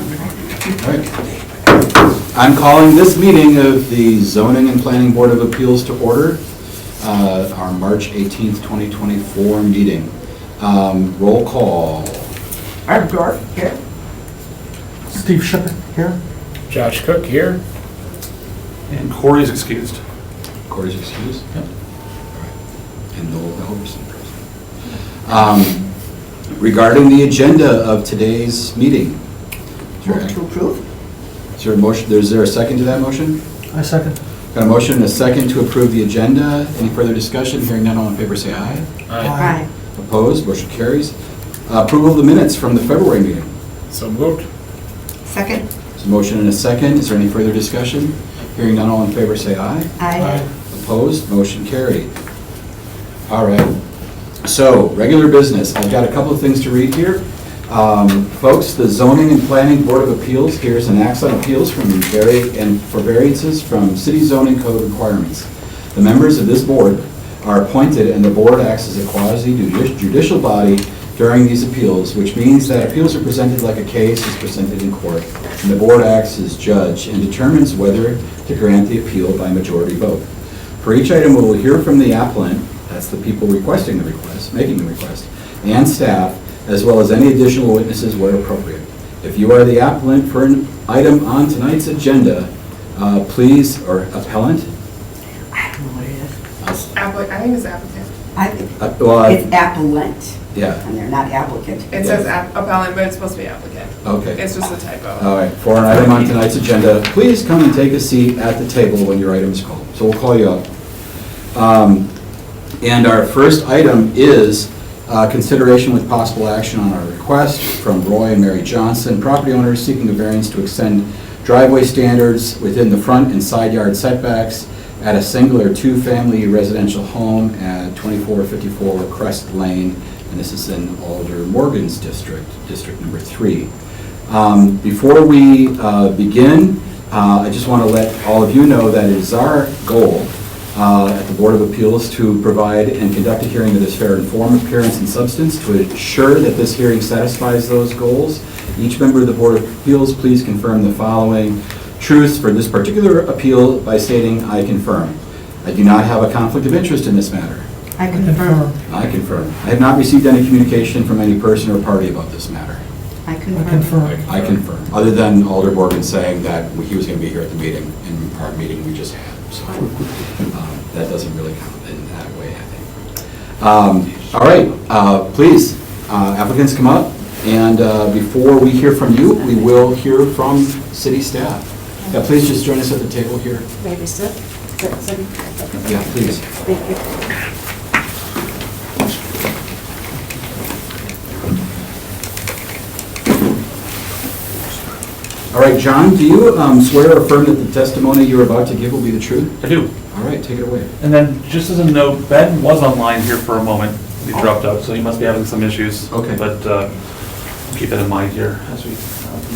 All right. I'm calling this meeting of the Zoning and Planning Board of Appeals to order, our March 18th, 2024 meeting. Roll call. Art Dorf here. Steve Shepard here. Josh Cook here. And Corey's excused. Corey's excused? Yep. All right. And Noel Halverson present. Regarding the agenda of today's meeting. Move to approve. Is there a motion, is there a second to that motion? I second. Got a motion and a second to approve the agenda. Any further discussion? Hearing none, all in favor say aye. Aye. Opposed? Motion carries. Approval of the minutes from the February meeting. So moved. Second. There's a motion and a second. Is there any further discussion? Hearing none, all in favor say aye. Aye. Opposed? Motion carried. All right. So, regular business. I've got a couple of things to read here. Folks, the Zoning and Planning Board of Appeals hears and acts on appeals for variances from city zoning code requirements. The members of this board are appointed and the board acts as a quasi-judicial body during these appeals, which means that appeals are presented like a case is presented in court, and the board acts as judge and determines whether to grant the appeal by majority vote. For each item, we will hear from the applicant, that's the people requesting the request, making the request, and staff, as well as any additional witnesses where appropriate. If you are the applicant for an item on tonight's agenda, please, or appellant? I don't know what it is. I think it's applicant. I think Well, it's appellant, yeah, and they're not applicant. It says appellant, but it's supposed to be applicant. okay. It's just a typo. All right, for an item on tonight's agenda, please come and take a seat at the table when your item is called. So we'll call you up. And our first item is consideration with possible action on our request from Roy and Mary Johnson, property owners seeking a variance to extend driveway standards within the front and side yard setbacks at a single or two-family residential home at 2454 Crest Lane, and this is in Alder Morgan's district, District Number 3. Before we begin, I just want to let all of you know that it is our goal at the Board of Appeals to provide and conduct a hearing that is fair in form, appearance, and substance. To ensure that this hearing satisfies those goals, each member of the Board of Appeals please confirm the following truths for this particular appeal by stating, "I confirm." I do not have a conflict of interest in this matter. I confirm. I confirm. I have not received any communication from any person or party about this matter. I I confirm. confirm. I confirm, other than Alder Morgan saying that he was going to be here at the meeting, in our meeting we just had. So that doesn't really count in that way, I think. All right, please, applicants come up, and before we hear from you, we will hear from city staff. Yeah, please just join us at the table here. Maybe sit. Yeah, please. Thank you. All right, John, do you swear or affirm that the testimony you're about to give will be the truth? I do. All right, take it away. And then, just as a note, Ben was online here for a moment. He dropped out, so he must be having some issues. Okay. But keep that in mind here as we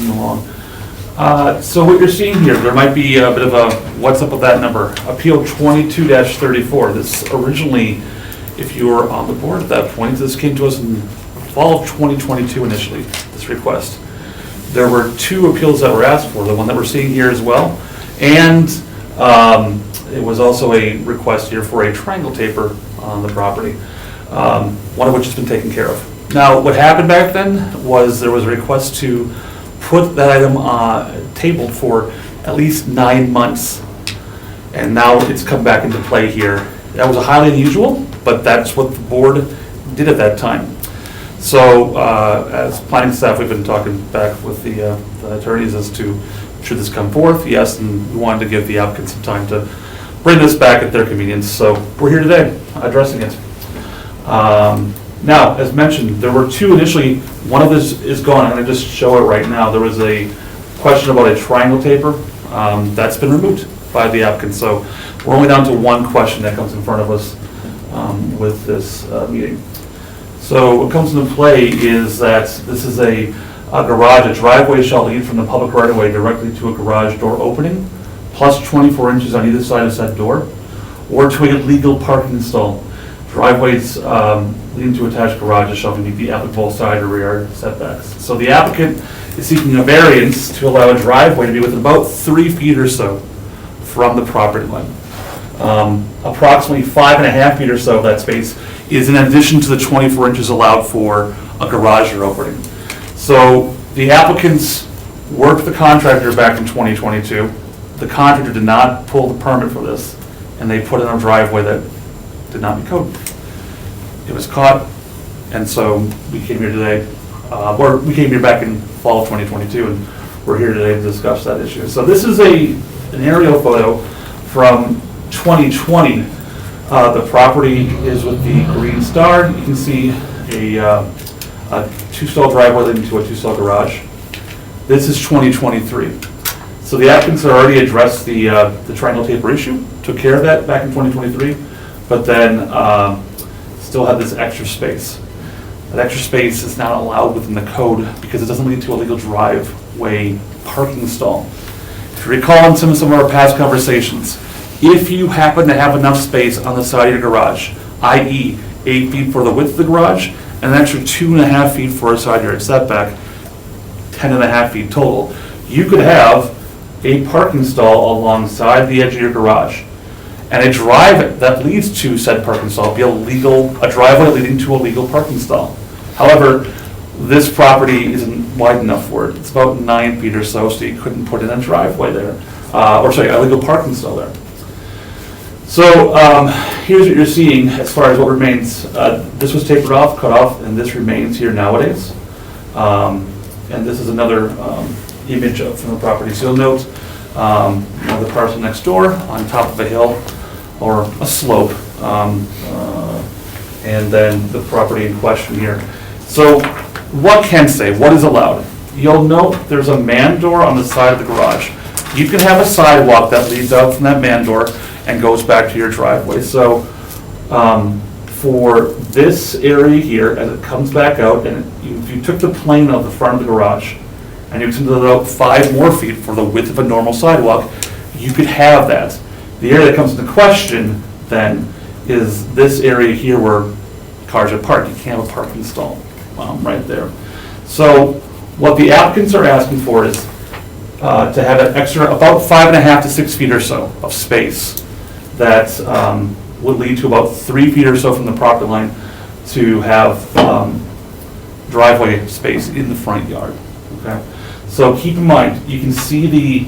move along. So what you're seeing here, there might be a bit of a, what's up with that number? Appeal 22-34. This originally, if you were on the board at that point, this came to us in fall of 2022 initially, this request. There were two appeals that were asked for, the one that we're seeing here as well. And it was also a request here for a triangle taper on the property, one of which has been taken care of. Now, what happened back then was there was a request to put that item tabled for at least 9 months. And now it's come back into play here. That was highly unusual, but that's what the board did at that time. So as planning staff, we've been talking back with the attorneys as to should this come forth. Yes, and we wanted to give the applicant some time to bring this back at their convenience. So we're here today addressing it. Now, as mentioned, there were two initially. One of this is gone. I'm going to just show it right now. There was a question about a triangle taper. That's been removed by the applicant. So we're only down to one question that comes in front of us with this meeting. So what comes into play is that this is a garage. A driveway shall lead from the public right-of-way directly to a garage door opening, plus 24 inches on either side of said door, or to a legal parking stall. Driveways leading to attached garages shall meet the applicable side or rear setbacks. So the applicant is seeking a variance to allow a driveway to be within about 3 feet or so from the property line. Approximately 5.5 feet or so of that space is in addition to the 24 inches allowed for a garage door opening. So the applicants worked with the contractor back in 2022. The contractor did not pull the permit for this, and they put in a driveway that did not meet code. It was caught, and so we came here today, or we came here back in fall of 2022, and we're here today to discuss that issue. So this is an aerial photo from 2020. The property is with the green star. You can see a 2-stall driveway leading to a 2-stall garage. This is 2023. So the applicants have already addressed the triangle taper issue, took care of that back in 2023, but then still had this extra space. That extra space is not allowed within the code because it doesn't lead to a legal driveway parking stall. If you recall in some of our past conversations, if you happen to have enough space on the side of your garage, i.e. 8 feet for the width of the garage, and an extra 2.5 feet for a side yard setback, 10.5 feet total, you could have a parking stall alongside the edge of your garage. And a drive that leads to said parking stall be a driveway leading to a legal parking stall. However, this property isn't wide enough for it. It's about 9 feet or so you couldn't put in a driveway there, a legal parking stall there. So here's what you're seeing as far as what remains. This was tapered off, cut off, and this remains here nowadays. And this is another image from the property. So you'll note the parcel next door on top of a hill or a slope, and then the property in question here. So what can say? What is allowed? You'll note there's a man door on the side of the garage. You can have a sidewalk that leads out from that man door and goes back to your driveway. So for this area here, as it comes back out, and if you took the plane of the front of the garage and you extended it out 5 more feet for the width of a normal sidewalk, you could have that. The area that comes into question then is this area here where cars are parked. You can't have a parking stall right there. So what the applicants are asking for is to have an extra about 5.5 to 6 feet or so of space that would lead to about 3 feet or so from the property line to have driveway space in the front yard. Okay, so keep in mind, you can see the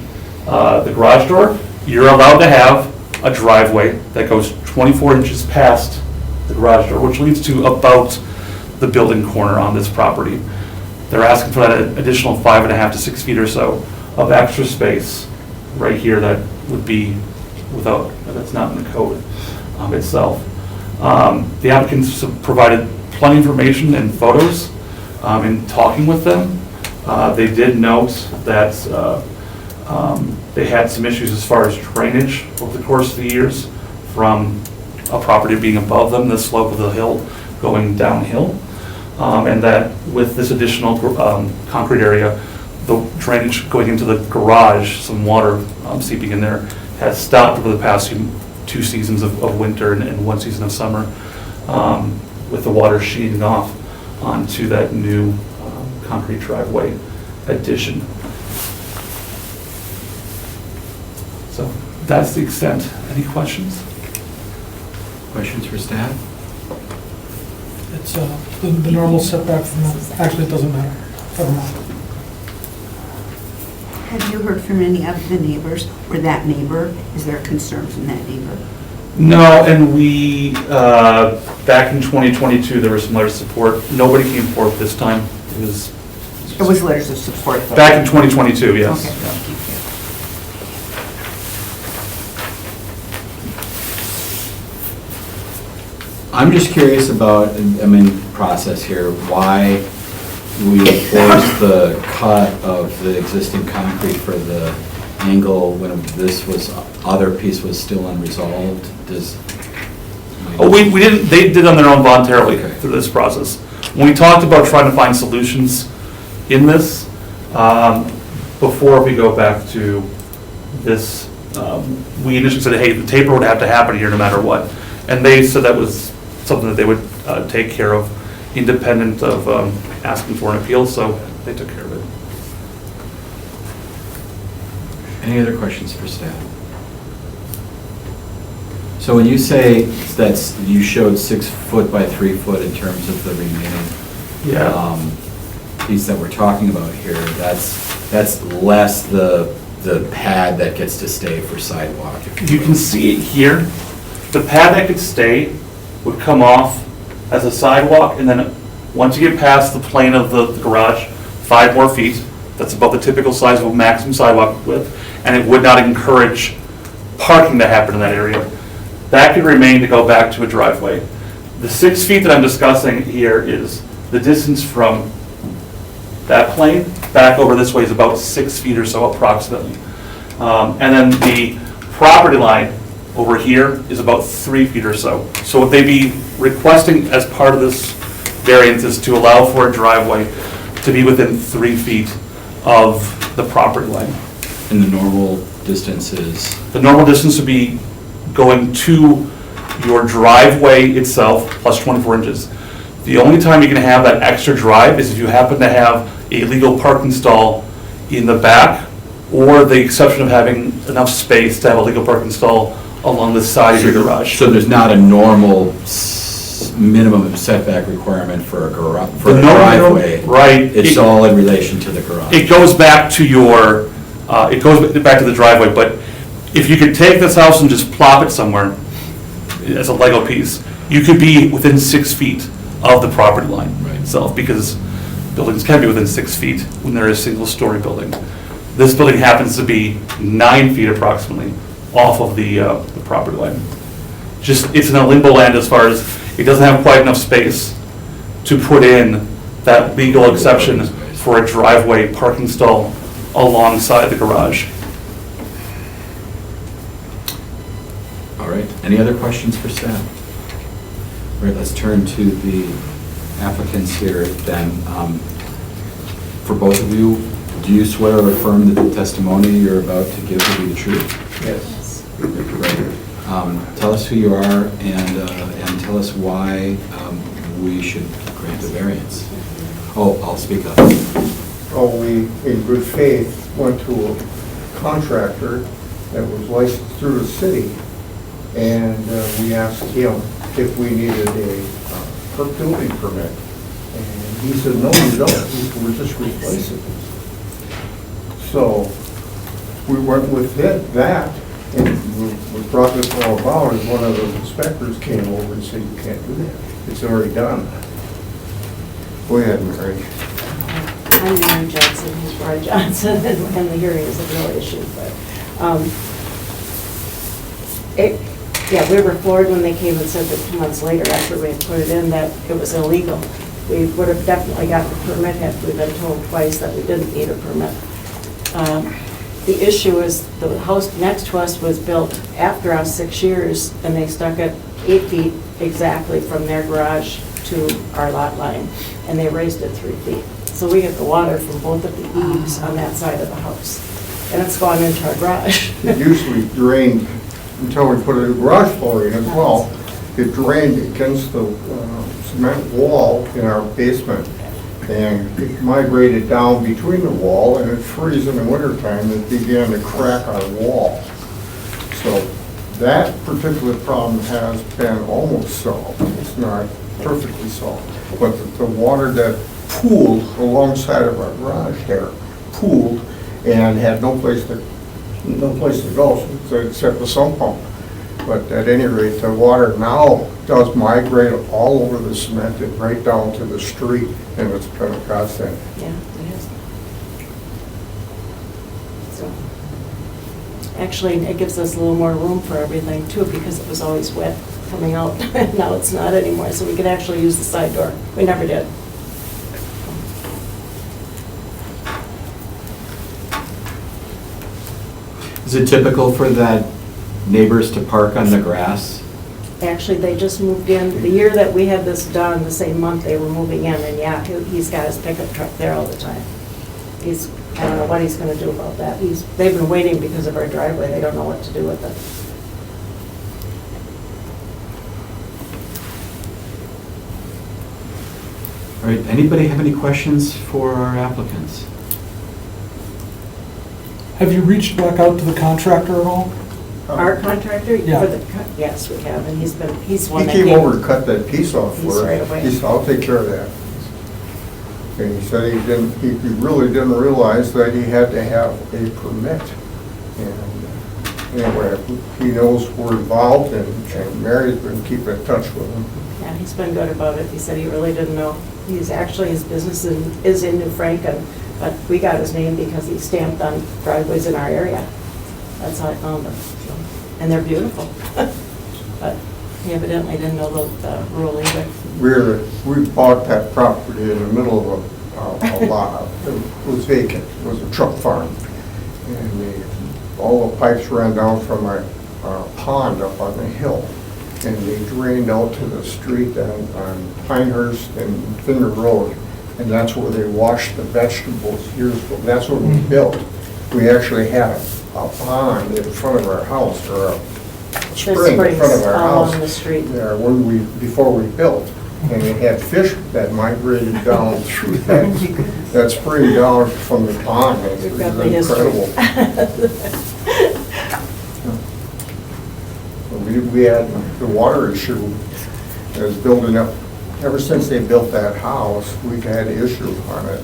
garage door. You're allowed to have a driveway that goes 24 inches past the garage door, which leads to about the building corner on this property. They're asking for that additional 5.5 to 6 feet or so of extra space right here that would be that's not in the code itself. The applicants have provided plenty of information and photos in talking with them. They did note that they had some issues as far as drainage over the course of the years from a property being above them, the slope of the hill going downhill. And that with this additional concrete area, the drainage going into the garage, some water seeping in there, has stopped over the past 2 seasons of winter and 1 season of summer, with the water sheeting off onto that new concrete driveway addition. So that's the extent. Any questions? Questions for staff? It's the normal setback from that. Actually, it doesn't matter. Never mind. Have you heard from any of the neighbors or that neighbor? Is there a concern from that neighbor? No, and we, back in 2022, there was some letters of support. Nobody came forth this time. It was letters of support. back in 2022, yes. Okay, Yeah. thank you. I'm just curious about, process here, why we forced the cut of the existing concrete for the angle when other piece was still unresolved. Oh, we didn't, they did on their own voluntarily Okay. through this process. When we talked about trying to find solutions in this, before we go back to this, we initially said, hey, the taper would have to happen here no matter what. And they said that was something that they would take care of independent of asking for an appeal, so they took care of it. Any other questions for staff? So when you say that's, you showed 6 foot by 3 foot in terms of the remaining piece that we're talking about here, that's less the pad that gets to stay for sidewalk. You can see it here. The pad that could stay would come off as a sidewalk, and then once you get past the plane of the garage, 5 more feet, that's about the typical size of a maximum sidewalk width, and it would not encourage parking to happen in that area. That could remain to go back to a driveway. The 6 feet that I'm discussing here is the distance from that plane back over this way is about 6 feet or so approximately. And then the property line over here is about 3 feet or so. So what they'd be requesting as part of this variance is to allow for a driveway to be within 3 feet of the property line. And the normal distance is? The normal distance would be going to your driveway itself plus 24 inches. The only time you can have that extra drive is if you happen to have a legal parking stall in the back, or the exception of having enough space to have a legal parking stall along the side of your garage. So there's not a normal minimum setback requirement for a garage, for a The normal- driveway? Right. It's all in relation to the garage? It goes back to your, it goes back to the driveway, but if you could take this house and just plop it somewhere as a Lego piece, you could be within 6 feet of the property line Right. itself, because buildings can be within 6 feet when they're a single-story building. This building happens to be 9 feet approximately off of the property line. Just, it's in a limbo land as far as, it doesn't have quite enough space to put in that legal exception for a driveway parking stall alongside the garage. All right, any other questions for staff? All right, let's turn to the applicants here then. For both of you, do you swear or affirm that the testimony you're about to give will be the truth? Yes. Great. Tell us who you are and tell us why we should grant the variance. Oh, I'll speak up. Oh, we, in good faith, went to a contractor that was licensed through the city, and we asked him if we needed a building permit. And he said, no, you don't, we're just replacing it. So we went with that, and what brought this all about is one of the inspectors came over and said, you can't do that, it's already done. Go ahead, Mary. I'm Mary Johnson, he's Roy Johnson, and the hearing is a real issue, but, yeah, we were floored when they came and said that 2 months later, after we had put it in, that it was illegal. We would have definitely gotten a permit had we been told twice that we didn't need a permit. The issue is the house next to us was built after us 6 years, and they stuck it 8 feet exactly from their garage to our lot line, and they raised it 3 feet. So we get the water from both of the eaves on that side of the house, and it's gone into our garage. It usually drained, until we put a garage floor in as well, it drained against the cement wall in our basement, and it migrated down between the wall, and it freezed in the wintertime, and it began to crack our wall. So that particular problem has been almost solved. It's not perfectly solved, but the water that pooled alongside of our garage there, pooled and had no place to go except the sump pump. But at any rate, the water now does migrate all over the cement and right down to the street, and it's been a godsend. Yeah, it is. So, actually, it gives us a little more room for everything too, because it was always wet coming out. Now it's not anymore, so we could actually use the side door. We never did. Is it typical for that neighbors to park on the grass? Actually, they just moved in, the year that we had this done, the same month they were moving in, and yeah, he's got his pickup truck there all the time. I don't know what he's gonna do about that. They've been waiting because of our driveway, they don't know what to do with it. right, anybody have any questions for our applicants? Have you reached back out to the contractor at all? Our contractor? Yeah. For the yes, we have, and he's one He that came over to cut that piece off He's for right us. away. He said, I'll take care of that. And he said he really didn't realize that he had to have a permit. And anyway, he knows we're involved, and Mary's been keeping in touch with him. Yeah, he's been good about it. He said he really didn't know. He's actually, his business is in New Franken, but we got his name because he stamped on driveways in our area. That's how I found him. So, and they're beautiful. But he evidently didn't know the rule either. We bought that property in the middle of a lot. It was vacant. It was a truck farm. And all the pipes ran down from a pond up on the hill. And they drained out to the street on Pinehurst and Finger Road. And that's where they washed the vegetables years ago. That's where we built. We actually had a pond in front of our house, or a spring in front of our all house. along the street. There, before we built. And it had fish that migrated down through that spring down from the pond. It We've was got the history. incredible. We had the water issue is building up. Ever since they built that house, we've had issues on it.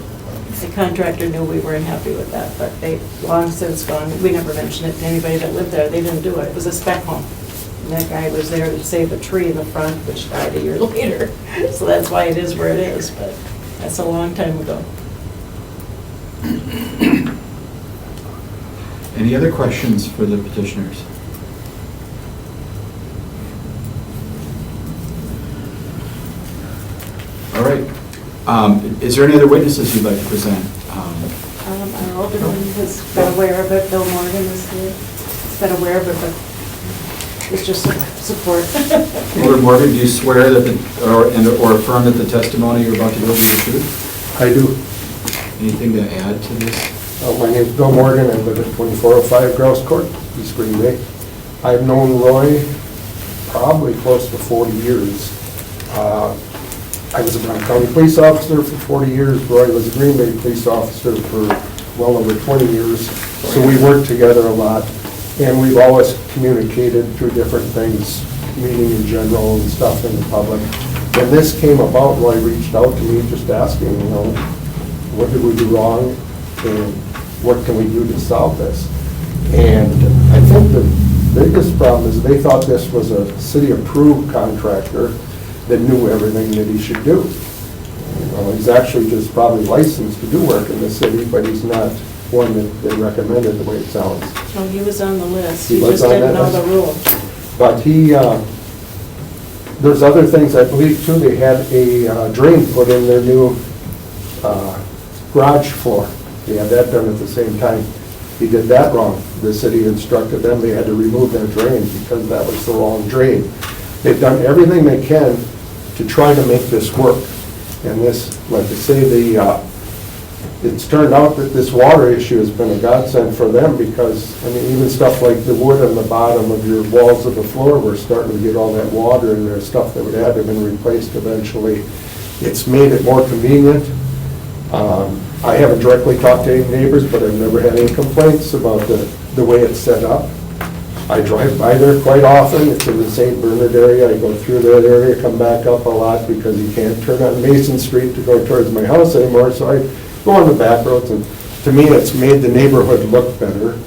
The contractor knew we weren't happy with that, but they long since gone. We never mentioned it to anybody that lived there. They didn't do it. It was a spec home. And that guy was there to save a tree in the front, which died a year later. So that's why it is where it is, but that's a long time ago. Any other questions for the petitioners? All right. Is there any other witnesses you'd like to present? Our alderman has been aware of it. Bill Morgan is here. He's been aware of it, but it's just support. Alderman Morgan, do you swear that or affirm that the testimony you're about to give is the truth? I do. Anything to add to this? My name's Bill Morgan. I live at 2405 Grouse Court, East Green Bay. I've known Roy probably close to 40 years. I was a Brown County police officer for 40 years. Roy was a Green Bay police officer for well over 20 years. So we worked together a lot, and we've always communicated through different things, meeting in general and stuff in the public. When this came about, Roy reached out to me just asking, what did we do wrong, and what can we do to solve this? And I think the biggest problem is they thought this was a city-approved contractor that knew everything that he should do. He's actually just probably licensed to do work in the city, but he's not one that they recommended the way it sounds. So he was on the list. He He was just on didn't that know the list? rules. But there's other things, I believe too, they had a drain put in their new garage floor. They had that done at the same time. He did that wrong. The city instructed them they had to remove that drain because that was the wrong drain. They've done everything they can to try to make this work. And this, like I say, it's turned out that this water issue has been a godsend for them because, I mean, even stuff like the wood on the bottom of your walls of the floor, we're starting to get all that water and there's stuff that would have to have been replaced eventually. It's made it more convenient. I haven't directly talked to any neighbors, but I've never had any complaints about the way it's set up. I drive by there quite often. It's in the St. Bernard area. I go through that area, come back up a lot because you can't turn on Mason Street to go towards my house anymore. So I go on the back roads, and to me, it's made the neighborhood look better,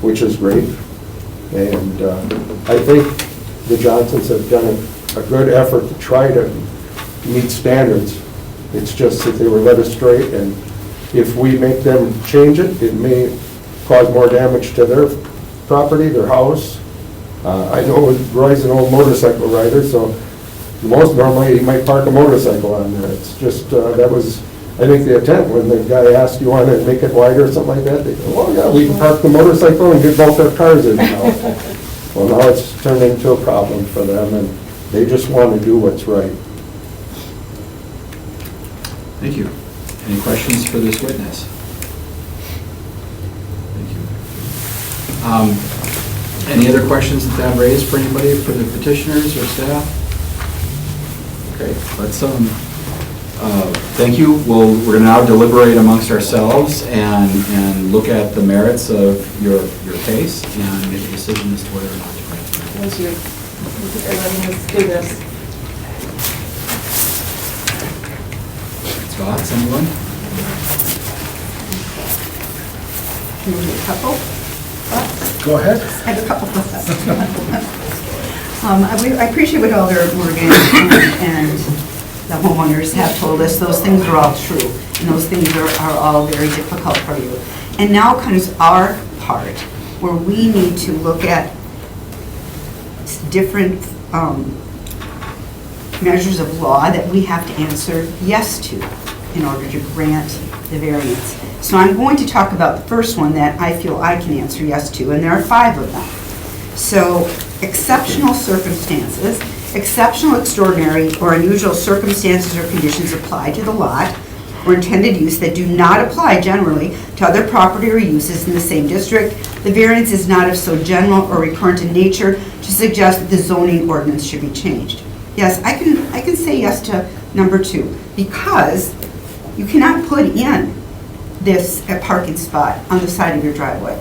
which is great. And I think the Johnsons have done a good effort to try to meet standards. It's just that they were led astray, and if we make them change it, it may cause more damage to their property, their house. I know Roy's an old motorcycle rider, so most normally he might park a motorcycle on there. It's just, that was, I think, the intent when the guy asked, you want to make it wider or something like that? They go, well, yeah, we can park the motorcycle and get both our cars in now. Well, now it's turned into a problem for them, and they just want to do what's right. Thank you. Any questions for this witness? Thank you. Any other questions that have raised for anybody, for the petitioners or staff? Okay, let's Thank you. We're going to now deliberate amongst ourselves and look at the merits of your case and make a decision as to whether or not to grant it. Thank you. Thank you for letting us do this. Thoughts, anyone? Maybe a couple? Go ahead. I have a couple of thoughts. I appreciate what Elder Morgan and the homeowners have told us. Those things are all true, and those things are all very difficult for you. And now comes our part, where we need to look at different measures of law that we have to answer yes to in order to grant the variance. So I'm going to talk about the first one that I feel I can answer yes to, and there are 5 of them. So, exceptional circumstances, exceptional, extraordinary, or unusual circumstances or conditions apply to the lot or intended use that do not apply generally to other property or uses in the same district. The variance is not of so general or recurrent in nature to suggest that the zoning ordinance should be changed. Yes, I can say yes to number 2, because you cannot put in this parking spot on the side of your driveway.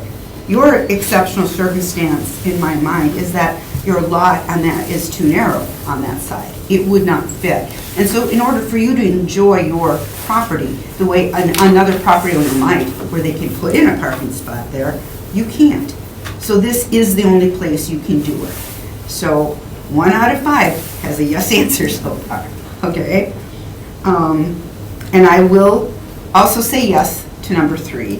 Your exceptional circumstance, in my mind, is that your lot on that is too narrow on that side. It would not fit. And so in order for you to enjoy your property the way another property owner might, where they can put in a parking spot there, you can't. So this is the only place you can do it. So 1 out of 5 has a yes answer so far, okay? And I will also say yes to number 3.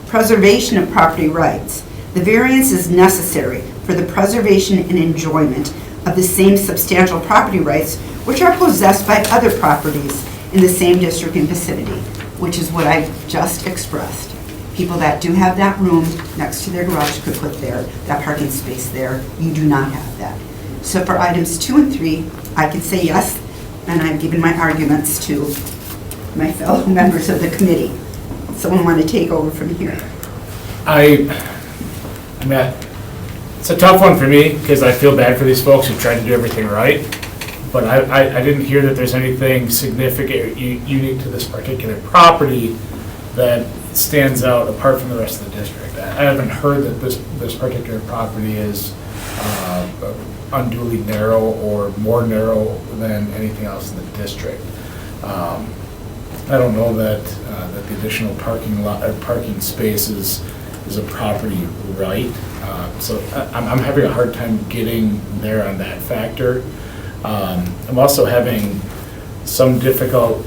Preservation of property rights. The variance is necessary for the preservation and enjoyment of the same substantial property rights which are possessed by other properties in the same district and vicinity, which is what I just expressed. People that do have that room next to their garage could put that parking space there. You do not have that. So for items 2 and 3, I can say yes, and I've given my arguments to my fellow members of the committee. Someone want to take over from here? I mean, it's a tough one for me because I feel bad for these folks who tried to do everything right. But I didn't hear that there's anything significant, unique to this particular property that stands out apart from the rest of the district. I haven't heard that this particular property is unduly narrow or more narrow than anything else in the district. I don't know that the additional parking spaces is a property right. So I'm having a hard time getting there on that factor. I'm also having some difficulty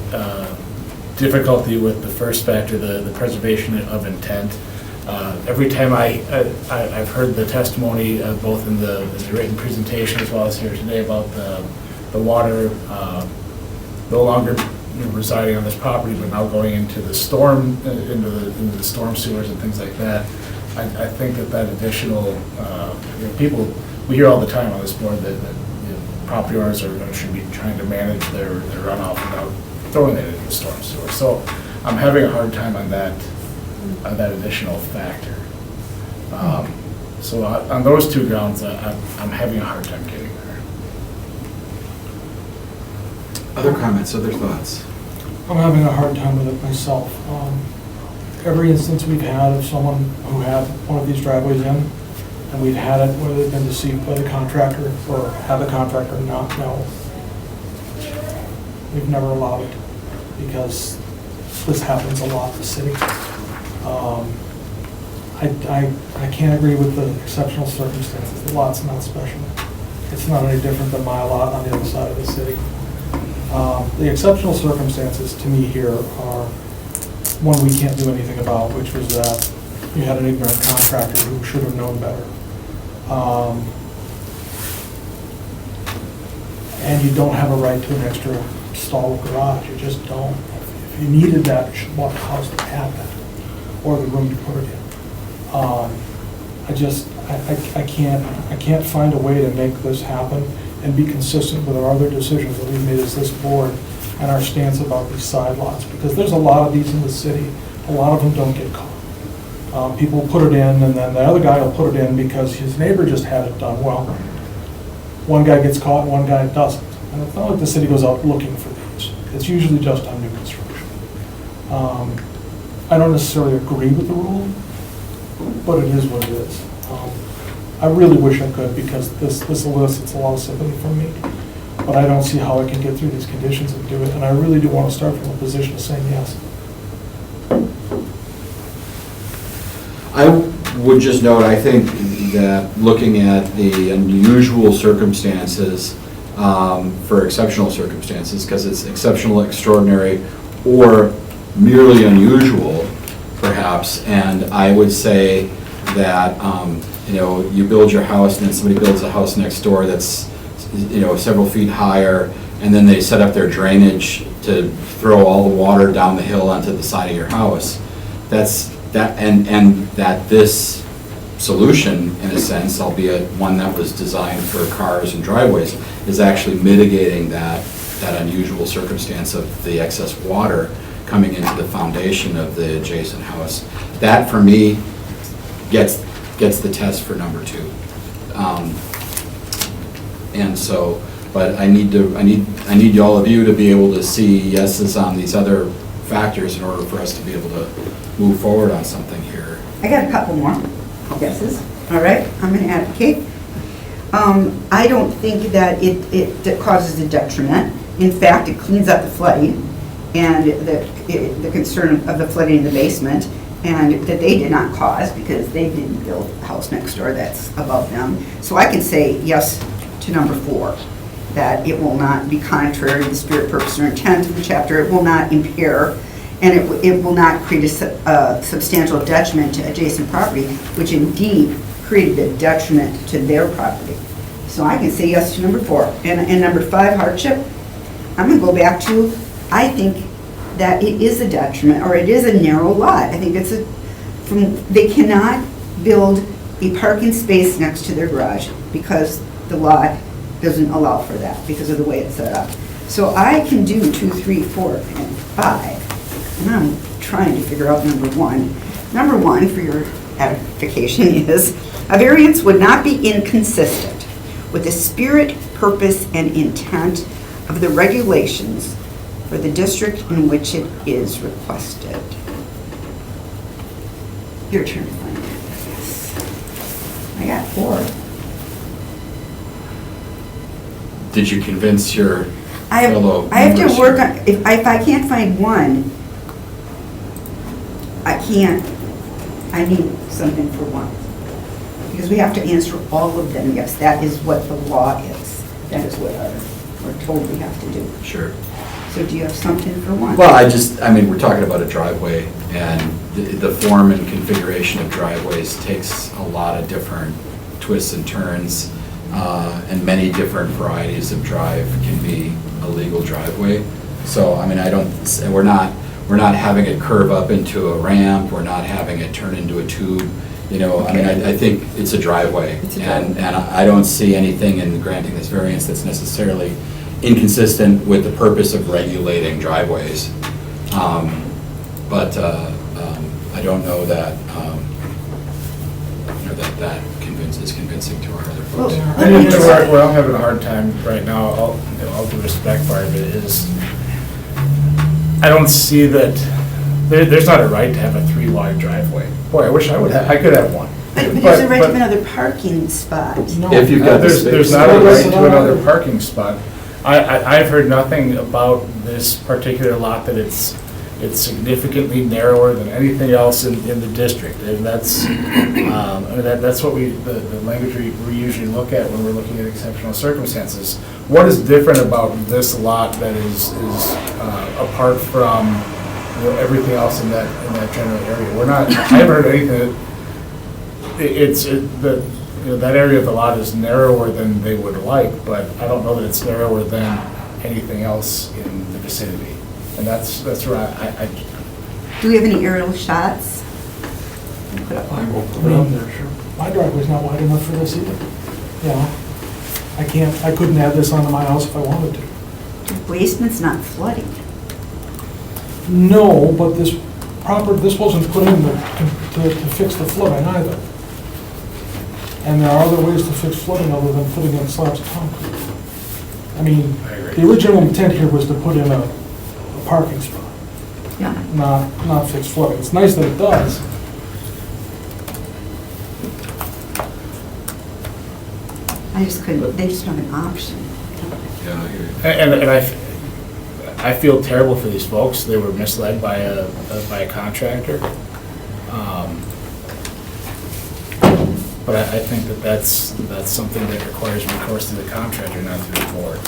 with the first factor, the preservation of intent. Every time I've heard the testimony, both in the written presentation as well as here today, about the water no longer residing on this property, but now going into the storm, into the storm sewers and things like that. I think that additional, people, we hear all the time on this board that property owners should be trying to manage their runoff without throwing it into the storm sewer. So I'm having a hard time on that additional factor. So on those 2 grounds, I'm having a hard time getting there. Other comments, other thoughts? I'm having a hard time with it myself. Every instance we've had of someone who had one of these driveways in, and we've had it where they've been deceived by the contractor or have the contractor not know, we've never allowed it because this happens a lot in the city. I can't agree with the exceptional circumstances. The lot's not special. It's not any different than my lot on the other side of the city. The exceptional circumstances to me here are one we can't do anything about, which was that you had an ignorant contractor who should have known better. And you don't have a right to an extra stall garage. You just don't. If you needed that, you should want the house to have that, or the room to put it in. I can't find a way to make this happen and be consistent with our other decisions that we've made as this board and our stance about these side lots, because there's a lot of these in the city. A lot of them don't get caught. People put it in, and then the other guy will put it in because his neighbor just had it done. Well, one guy gets caught and one guy doesn't. And it's not like the city goes out looking for these. It's usually just on new construction. I don't necessarily agree with the rule, but it is what it is. I really wish I could, because this elicits a lot of sympathy from me, but I don't see how I can get through these conditions and do it, and I really do want to start from a position of saying yes. I would just note, I think that looking at the unusual circumstances for exceptional circumstances, because it's exceptional, extraordinary, or merely unusual, perhaps, and I would say that, you build your house and then somebody builds a house next door that's, several feet higher, and then they set up their drainage to throw all the water down the hill onto the side of your house. And that this solution, in a sense, albeit one that was designed for cars and driveways, is actually mitigating that unusual circumstance of the excess water coming into the foundation of the adjacent house. That, for me, gets the test for number 2. And so, but I need all of you to be able to see yeses on these other factors in order for us to be able to move forward on something here. I got a couple more guesses. All right, I'm going to advocate. I don't think that it causes a detriment. In fact, it cleans up the flooding and the concern of the flooding in the basement, and that they did not cause because they didn't build a house next door that's above them. So I can say yes to number 4, that it will not be contrary to the spirit, purpose, or intent of the chapter. It will not impair, and it will not create a substantial detriment to adjacent property, which indeed created a detriment to their property. So I can say yes to number 4. And number 5, hardship, I'm going to go back to, I think that it is a detriment, or it is a narrow lot. I think they cannot build a parking space next to their garage because the lot doesn't allow for that because of the way it's set up. So I can do 2, 3, 4, and 5. And I'm trying to figure out number 1. Number 1, for your edification, is a variance would not be inconsistent with the spirit, purpose, and intent of the regulations for the district in which it is requested. Your turn to find it. Yes. I got 4. Did you convince your fellow I have to members work here? on, if I can't find 1, I need something for 1. Because we have to answer all of them, yes, that is what the law is. That is what we're told we have to do. Sure. So do you have something for 1? Well, we're talking about a driveway, and the form and configuration of driveways takes a lot of different twists and turns, and many different varieties of drive can be a legal driveway. So, we're not having it curve up into a ramp, we're not having it turn into a tube, I think it's a driveway. And I don't see anything in granting this variance that's necessarily inconsistent with the purpose of regulating driveways. But I don't know that, that is convincing to our other folks. Where I'm having a hard time right now, all due respect part of it, is I don't see that, there's not a right to have a 3-wide driveway. Boy, I wish I could have one. But there's a right to another parking spot. No. If you've got the There's space. not a right to another parking spot. I've heard nothing about this particular lot, that it's significantly narrower than anything else in the district. And that's, that's what the language we usually look at when we're looking at exceptional circumstances. What is different about this lot that is apart from everything else in that general area? I haven't heard anything that area of the lot is narrower than they would like, but I don't know that it's narrower than anything else in the vicinity. And that's where I Do we have any aerial shots? Put up one. My driveway's not wide enough for this either. I couldn't add this onto my house if I wanted to. The basement's not flooding. No, but this wasn't put in to fix the flooding either. And there are other ways to fix flooding other than putting in slabs of concrete. agree. The original intent here was to put in a parking spot, Yeah. not fixed flooding. It's nice that it does. I just couldn't, they just don't have an option. Yeah, I hear you. And I feel terrible for these folks. They were misled by a contractor. But I think that's something that requires recourse to the contractor, not to the board.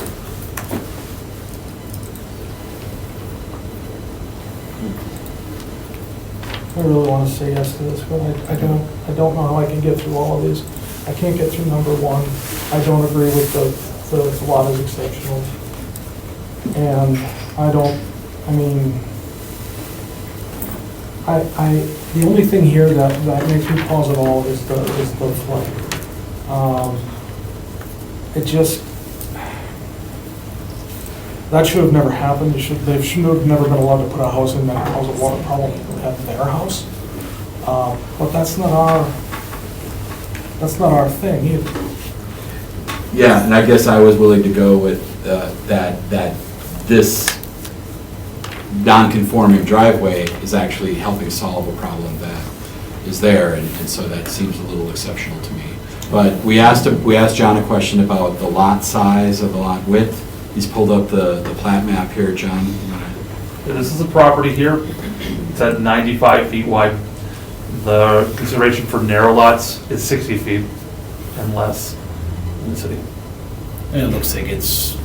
I really want to say yes to this, but I don't know how I can get through all of these. I can't get through number one. I don't agree with the lot is exceptional. And the only thing here that makes me pause at all is the flooding. It just, that should have never happened. They should have never been allowed to put a house in that cause a water problem at their house. But that's not our thing either. Yeah, and I guess I was willing to go with that this non-conforming driveway is actually helping solve a problem that is there, and so that seems a little exceptional to me. But we asked John a question about the lot size of the lot width. He's pulled up the plat map here, John. You wanna- This is a property here. It's at 95 feet wide. The consideration for narrow lots is 60 feet and less in the city. And it looks like it's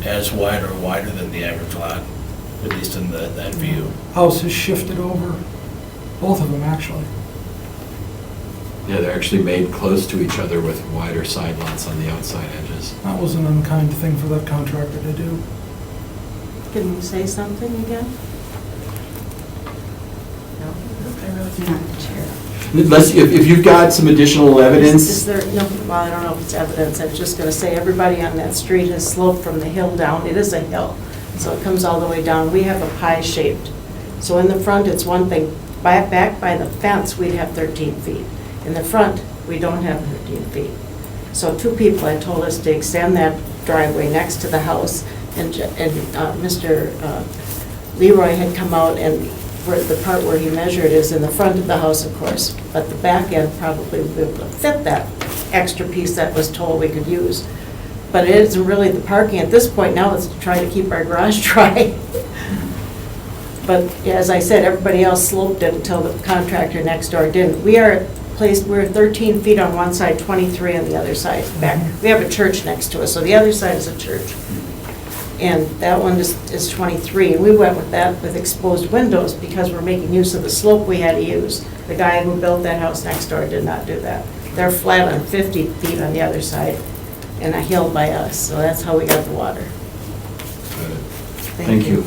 as wide or wider than the average lot, at least in that view. House has shifted over, both of them actually. Yeah, they're actually made close to each other with wider side lots on the outside edges. That was an unkind thing for that contractor to do. Can we say something again? No? Not the chair. If you've got some additional Is evidence, there, no, well, I don't know if it's evidence, I was just gonna say, everybody on that street has sloped from the hill down, it is a hill, so it comes all the way down, we have a pie shaped. So in the front, it's one thing, back by the fence, we'd have 13 feet. In the front, we don't have 13 feet. So two people had told us to extend that driveway next to the house, and Mr. Leroy had come out, and where the part where he measured is in the front of the house, of course, but the back end probably would be able to fit that extra piece that was told we could use. But it isn't really the parking at this point now, it's to try to keep our garage dry. But yeah, as I said, everybody else sloped it until the contractor next door didn't. We're 13 feet on one side, 23 on the other side back. We have a church next to us, so the other side is a church. And that one is 23, and we went with that with exposed windows because we're making use of the slope we had to use. The guy who built that house next door did not do that. They're flat on 50 feet on the other side and a hill by us, so that's how we got the water. thank you.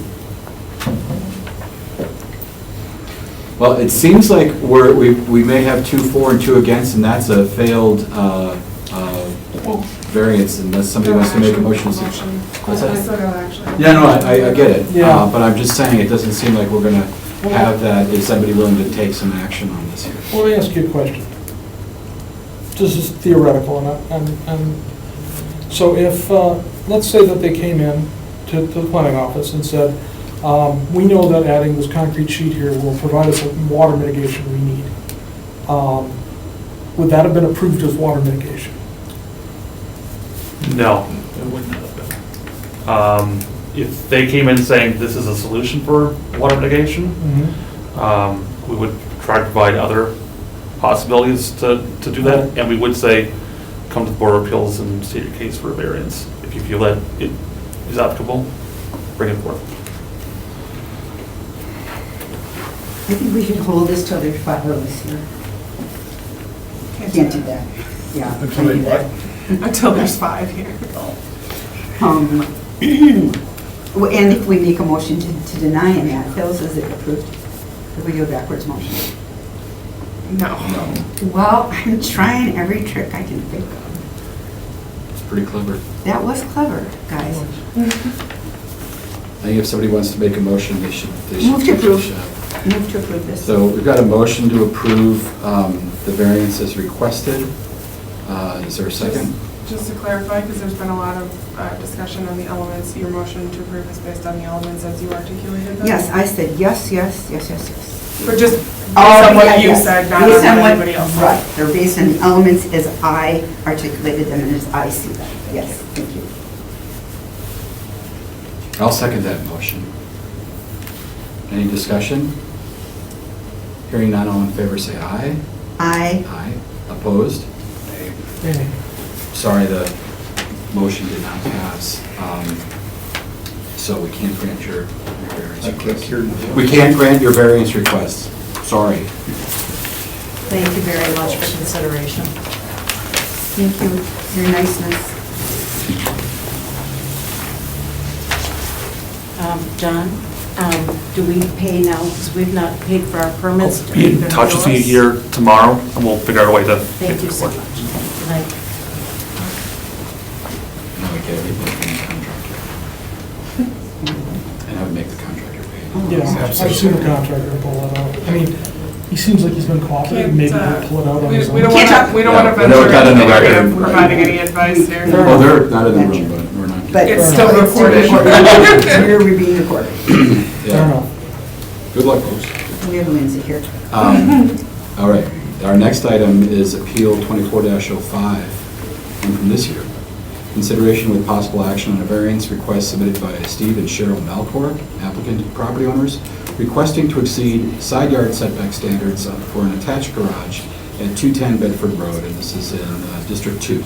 Well, it seems like we may have 2 for and 2 against, and that's a failed variance unless somebody wants to make a motion. What's I that? still gotta actually. Yeah, no, I get it. Yeah. But I'm just saying, it doesn't seem like we're going to have that. Is somebody willing to take some action on this here? Well, let me ask you a question. This is theoretical, and so if, let's say that they came in to the planning office and said, we know that adding this concrete sheet here will provide us with water mitigation we need. Would that have been approved as water mitigation? No, it would not have been. If they came in saying this is a solution for water mitigation, we would try to provide other possibilities to do that, and we would say, come to the Board of Appeals and state your case for a variance. If you feel that it is applicable, bring it forth. I think we should hold this till there's 5 of us here. Can't do that. Yeah. can't do that. Until there's 5 here. And if we make a motion to deny and that fails, is it approved? If we do a backwards motion? No. Well, I'm trying every trick I can think of. It's pretty clever. That was clever, guys. I think if somebody wants to make a motion, they should. Move to approve. give it a shot. Move to approve this. So we've got a motion to approve the variance as requested. Is there a second? Just to clarify, because there's been a lot of discussion on the elements, your motion to approve is based on the elements as you articulated them? Yes, I said yes, yes, yes, yes, yes. But just based Oh, on yeah, what you yes. said, not Based on on what what- anybody else said. Right, they're based on the elements as I articulated them and as I see them. Yes, thank you. I'll second that motion. Any discussion? Hearing none, all in favor say aye. I, Aye. Opposed? Hey, Sorry, the motion did not pass. So we can't grant your variance I can't request. hear you. We can't grant your variance requests. Sorry. Thank you very much for consideration. thank you, your niceness. John, do we pay now, because we've not paid for our permits? I'll be in touch with you here tomorrow, and we'll figure out a way to. Thank you so much. Good night. Now we get it from the contractor. And I would make the contractor pay. Yeah, I've seen the contractor pull it out. I mean, he seems like he's been cooperative, maybe he'll pull it out on his own. We don't Can't want talk- to, we don't Yeah, want to we never venture got into on the the area record. of providing any advice here. Oh, they're not in the room, but we're not. But It's still recorded. We're being recorded. Fair Yeah. enough. Good luck, folks. We have Lindsay here. All right, our next item is Appeal 24-05, one from this year. Consideration with possible action on a variance request submitted by Steve and Cheryl Malcor, applicant and property owners, requesting to exceed side yard setback standards for an attached garage at 210 Bedford Road, and this is in District 2.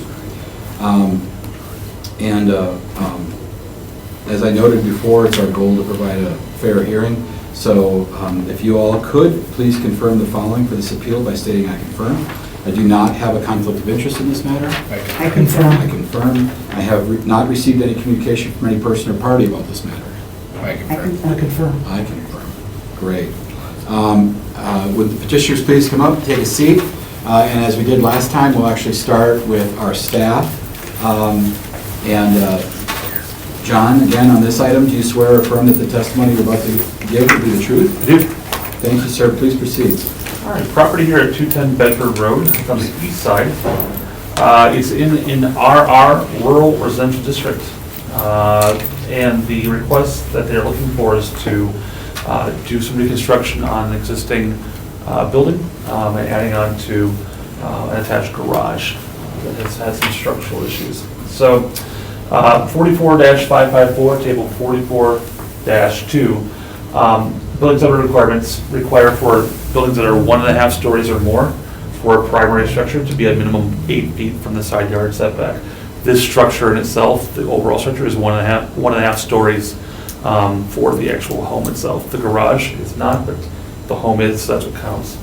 As I noted before, it's our goal to provide a fair hearing. So if you all could, please confirm the following for this appeal by stating I confirm. I do not have a conflict of interest in this matter. I confirm. I confirm. I have not received any communication from any person or party about this matter. I confirm. I confirm. Great. Would the petitioners please come up, take a seat? And as we did last time, we'll actually start with our staff. John, again, on this item, do you swear or affirm that the testimony you're about to give will be the truth? I do. Thank you, sir. Please proceed. All right, property here at 210 Bedford Road, it's on the east side. It's in RR, Rural Residential District. And the request that they're looking for is to do some reconstruction on an existing building and adding on to an attached garage that has had some structural issues. So 44-554, table 44-2, building zoning requirements require for buildings that are 1.5 stories or more for a primary structure to be a minimum 8 feet from the side yard setback. This structure in itself, the overall structure is 1.5 stories for the actual home itself. The garage is not, but the home is, so that's what counts.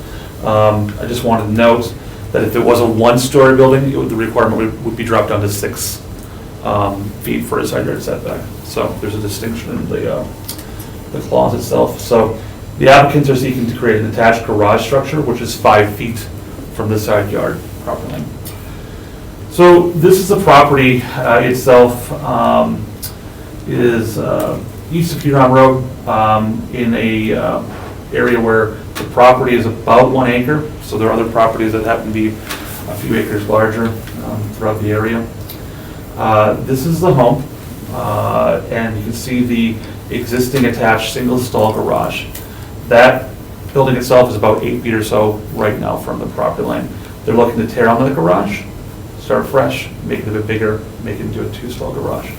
I just wanted to note that if it was a 1-story building, the requirement would be dropped down to 6 feet for a side yard setback. So there's a distinction in the clause itself. So the applicants are seeking to create an attached garage structure, which is 5 feet from the side yard property line. So this is the property itself. Is east of Huron Road in a area where the property is about 1 acre. So there are other properties that happen to be a few acres larger throughout the area. This is the home, and you can see the existing attached single-stall garage. That building itself is about 8 feet or so right now from the property line. They're looking to tear down the garage, start fresh, make it a bit bigger, make it into a 2-stall garage.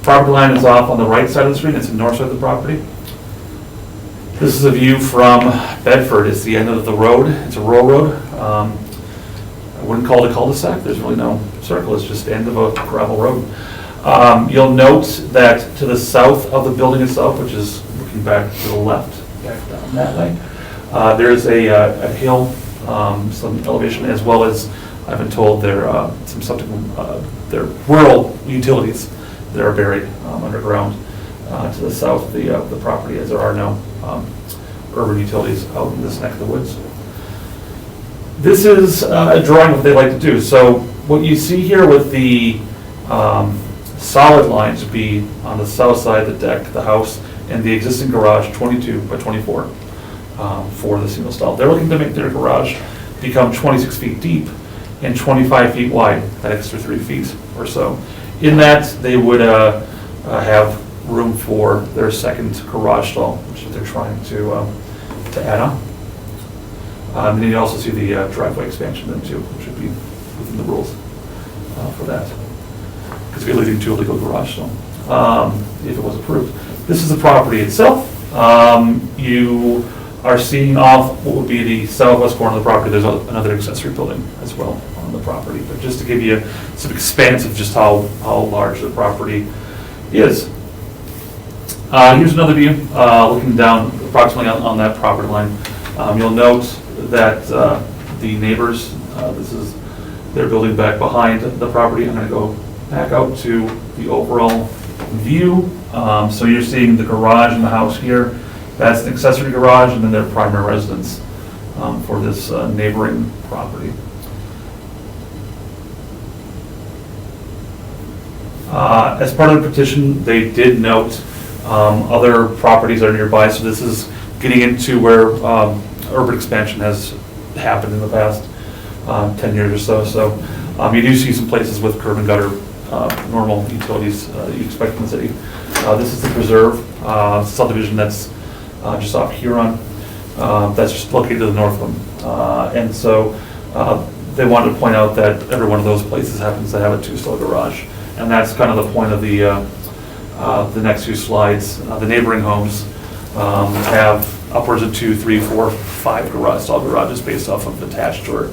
Property line is off on the right side of the street, it's the north side of the property. This is a view from Bedford. It's the end of the road, it's a rural road. I wouldn't call it a cul-de-sac, there's really no circle, it's just the end of a gravel road. You'll note that to the south of the building itself, which is looking back to the left, back down that way, there's a hill, some elevation, as well as, I've been told, there are there are rural utilities that are buried underground to the south of the property, as there are no urban utilities out in this neck of the woods. This is a drawing of what they like to do. So what you see here with the solid lines would be on the south side of the deck, the house, and the existing garage, 22 by 24, for the single stall. They're looking to make their garage become 26 feet deep and 25 feet wide, that extra 3 feet or so. In that, they would have room for their second garage stall, which they're trying to add on. And then you also see the driveway expansion then too, which would be within the rules for that. Because we're leading to a legal garage stall, if it was approved. This is the property itself. You are seeing off what would be the southwest corner of the property. There's another accessory building as well on the property. But just to give you some expanse of just how large the property is. Here's another view, looking down approximately on that property line. You'll note that the neighbors, this is their building back behind the property. I'm going to go back out to the overall view. So you're seeing the garage in the house here. That's an accessory garage, and then their primary residence for this neighboring property. As part of the petition, they did note other properties are nearby, so this is getting into where urban expansion has happened in the past 10 years or so. So you do see some places with curb and gutter, normal utilities you expect in the city. This is the Preserve subdivision that's just off Huron. That's just located to the north of them. And so they wanted to point out that every one of those places happens to have a two-stall garage. And that's kind of the point of the next few slides. The neighboring homes have upwards of 2, 3, 4, 5 stall garages based off of attached or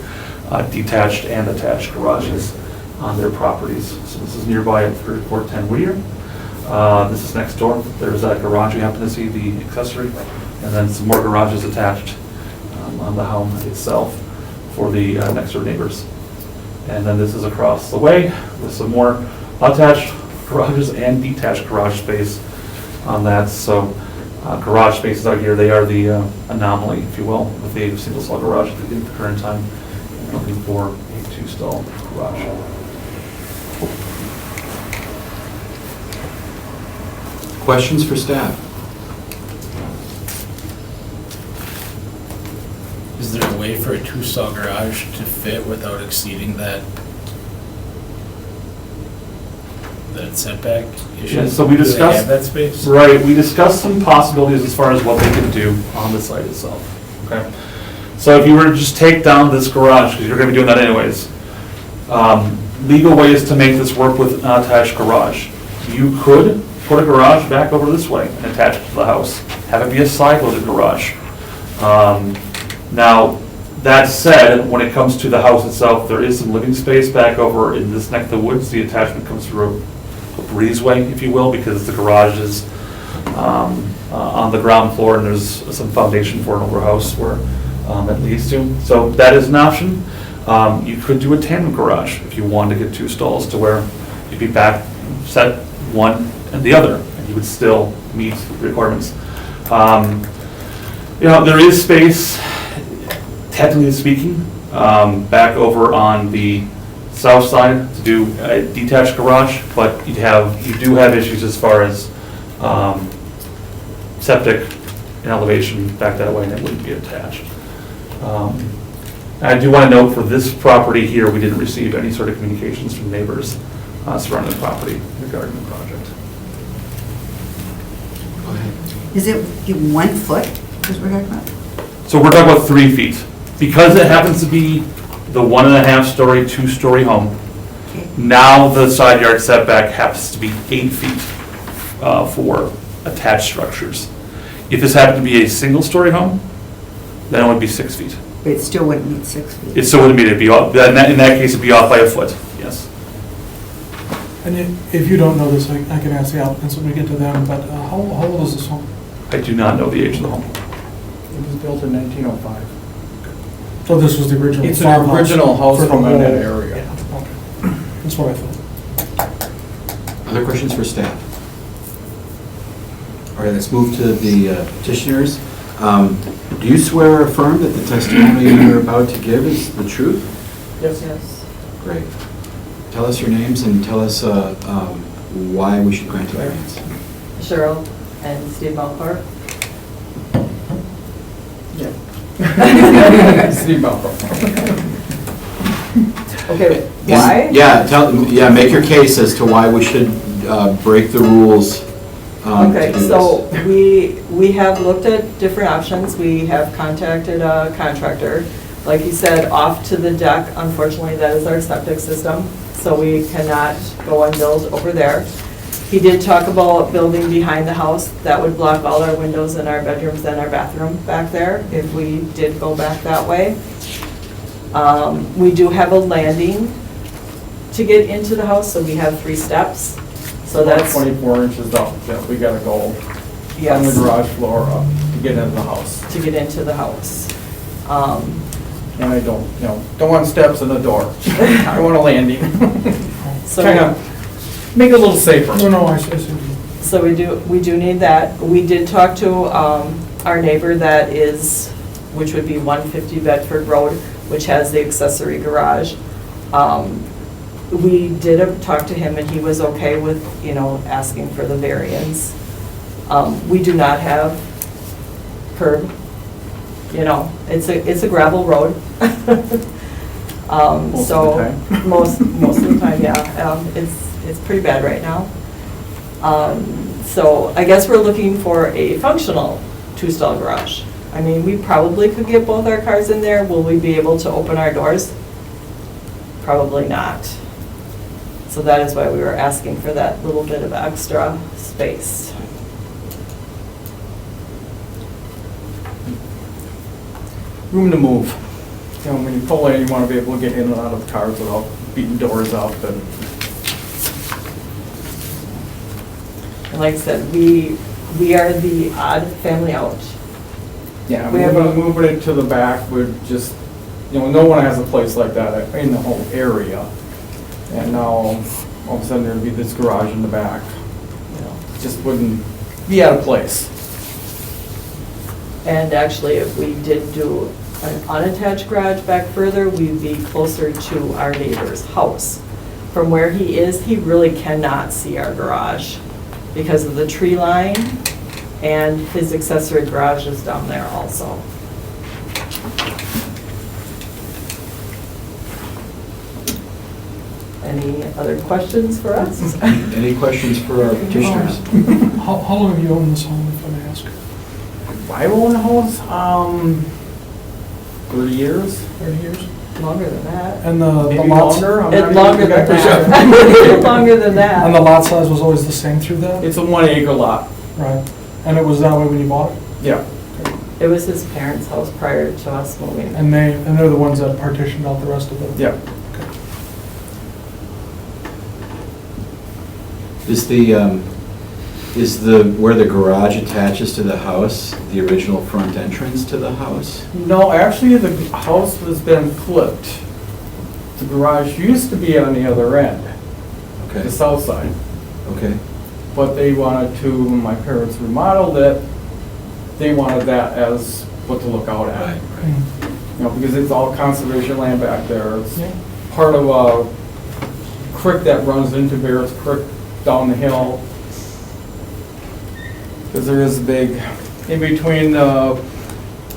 detached and attached garages on their properties. So this is nearby at 3410 Whittier. This is next door. There's that garage you happen to see, the accessory, and then some more garages attached on the home itself for the next door neighbors. And then this is across the way with some more attached garages and detached garage space on that. So garage spaces out here, they are the anomaly, if you will, with the single stall garage at the current time. I'm looking for a two-stall garage. Questions for staff? Is there a way for a two-stall garage to fit without exceeding that setback issue? Yeah, so we Do they discussed- have that space? Right, we discussed some possibilities as far as what they can do on the site itself, okay? So if you were to just take down this garage, because you're gonna be doing that anyways, legal ways to make this work with an attached garage. You could put a garage back over this way and attach it to the house, have it be a side-loaded garage. Now, that said, when it comes to the house itself, there is some living space back over in this neck of the woods. The attachment comes through a breezeway, if you will, because the garage is on the ground floor and there's some foundation for an overhouse where it leads to. So that is an option. You could do a tandem garage if you wanted to get two stalls to where you'd be back, set one and the other, and you would still meet the requirements. You know, there is space, technically speaking, back over on the south side to do a detached garage, but you do have issues as far as septic and elevation back that way, and it wouldn't be attached. I do want to note for this property here, we didn't receive any sort of communications from neighbors surrounding the property regarding the project. Go ahead. Is it 1 foot, as we're talking about? So we're talking about 3 feet. Because it happens to be the 1.5-story, 2-story home, Okay. now the side yard setback happens to be 8 feet for attached structures. If this happened to be a single-story home, then it would be 6 feet. But it still wouldn't meet 6 feet. It still wouldn't mean it'd be off, in that case, it'd be off by a foot, yes. And if you don't know this, I can ask the applicants when we get to them, but how old is this home? I do not know the age of the home. It was built in 1905. So this was the original It's an farmhouse original house for the from that whole- area. Yeah, okay. That's what I thought. Other questions for staff? All right, let's move to the petitioners. Do you swear or affirm that the testimony you're about to give is the truth? Yes. Great. Tell us your names and tell us why we should grant a variance. Cheryl and Steve Malcourt. Yeah. Steve Balfour. Okay, why? Yeah, make your case as to why we should break the rules. To Okay, do so this. we have looked at different options. We have contacted a contractor. Like you said, off to the deck, unfortunately, that is our septic system, so we cannot go and build over there. He did talk about building behind the house. That would block all our windows in our bedrooms and our bathroom back there if we did go back that way. We do have a landing to get into the house, so we have 3 steps. So that's, 24 inches up that we gotta go from the yes, garage floor up to get into the house. to get into the house. And I don't want steps in the door. I want a landing. So- Kind of make it a little safer. No, I see. So we do need that. We did talk to our neighbor that is, which would be 150 Bedford Road, which has the accessory garage. We did talk to him and he was okay with, asking for the variance. We do not have curb, it's a gravel road. Most of the time. Most of the time, yeah. It's pretty bad right now. So I guess we're looking for a functional 2-stall garage. I mean, we probably could get both our cars in there. Will we be able to open our doors? Probably not. So that is why we were asking for that little bit of extra space. Room to move. When you pull in, you want to be able to get in and out of the cars without beating doors up and. And like I said, we are the odd family out. Yeah, We have a- moving it to the back would just, no one has a place like that in the whole area. And now, all of a sudden, there'd be this garage in the back. It just wouldn't be out of place. And actually, if we did do an unattached garage back further, we'd be closer to our neighbor's house. From where he is, he really cannot see our garage because of the tree line, and his accessory garage is down there also. Any other questions for us? Any questions for our petitioners? How long have you owned this home, if I may ask? I own a house, 30 years. 30 years? Longer than that. And the Maybe lots, longer. I'm It's not longer even than sure. that. Longer than that. and the lot size was always the same through that? It's a 1 acre lot. Right. And it was that way when you bought it? Yeah. It was his parents' house prior to us moving. And they're the ones that partitioned out the rest of it? Yeah. Is where the garage attaches to the house, the original front entrance to the house? No, actually, the house has been flipped. The garage used to be on the other end, Okay, the south side. okay. But they wanted to, when my parents remodeled it, they wanted that as what to look out at. Because it's all conservation land back there. It's Yeah. part of a creek that runs into Barrett's Creek down the hill. Because there is a big, in between the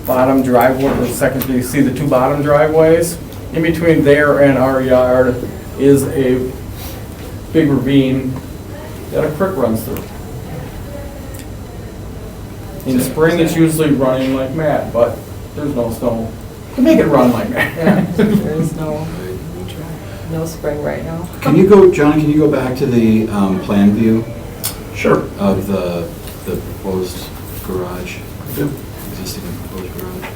bottom driveway, the second, you see the 2 bottom driveways? In between there and our yard is a big ravine that a creek runs through. In spring, it's usually running like mad, but there's no snow to make it run like Yeah, mad. there is no spring right now. John, can you go back to the plan view Sure. of the proposed garage? Existing and proposed garage?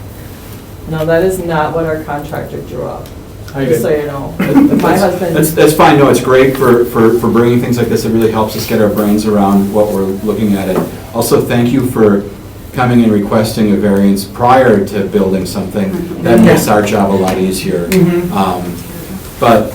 No, that is not what our contractor drew up, just so you know. My husband, That's fine, no, it's great for bringing things like this, it really helps us get our brains around what we're looking at. Also, thank you for coming and requesting a variance prior to building something. That makes our job a lot easier. But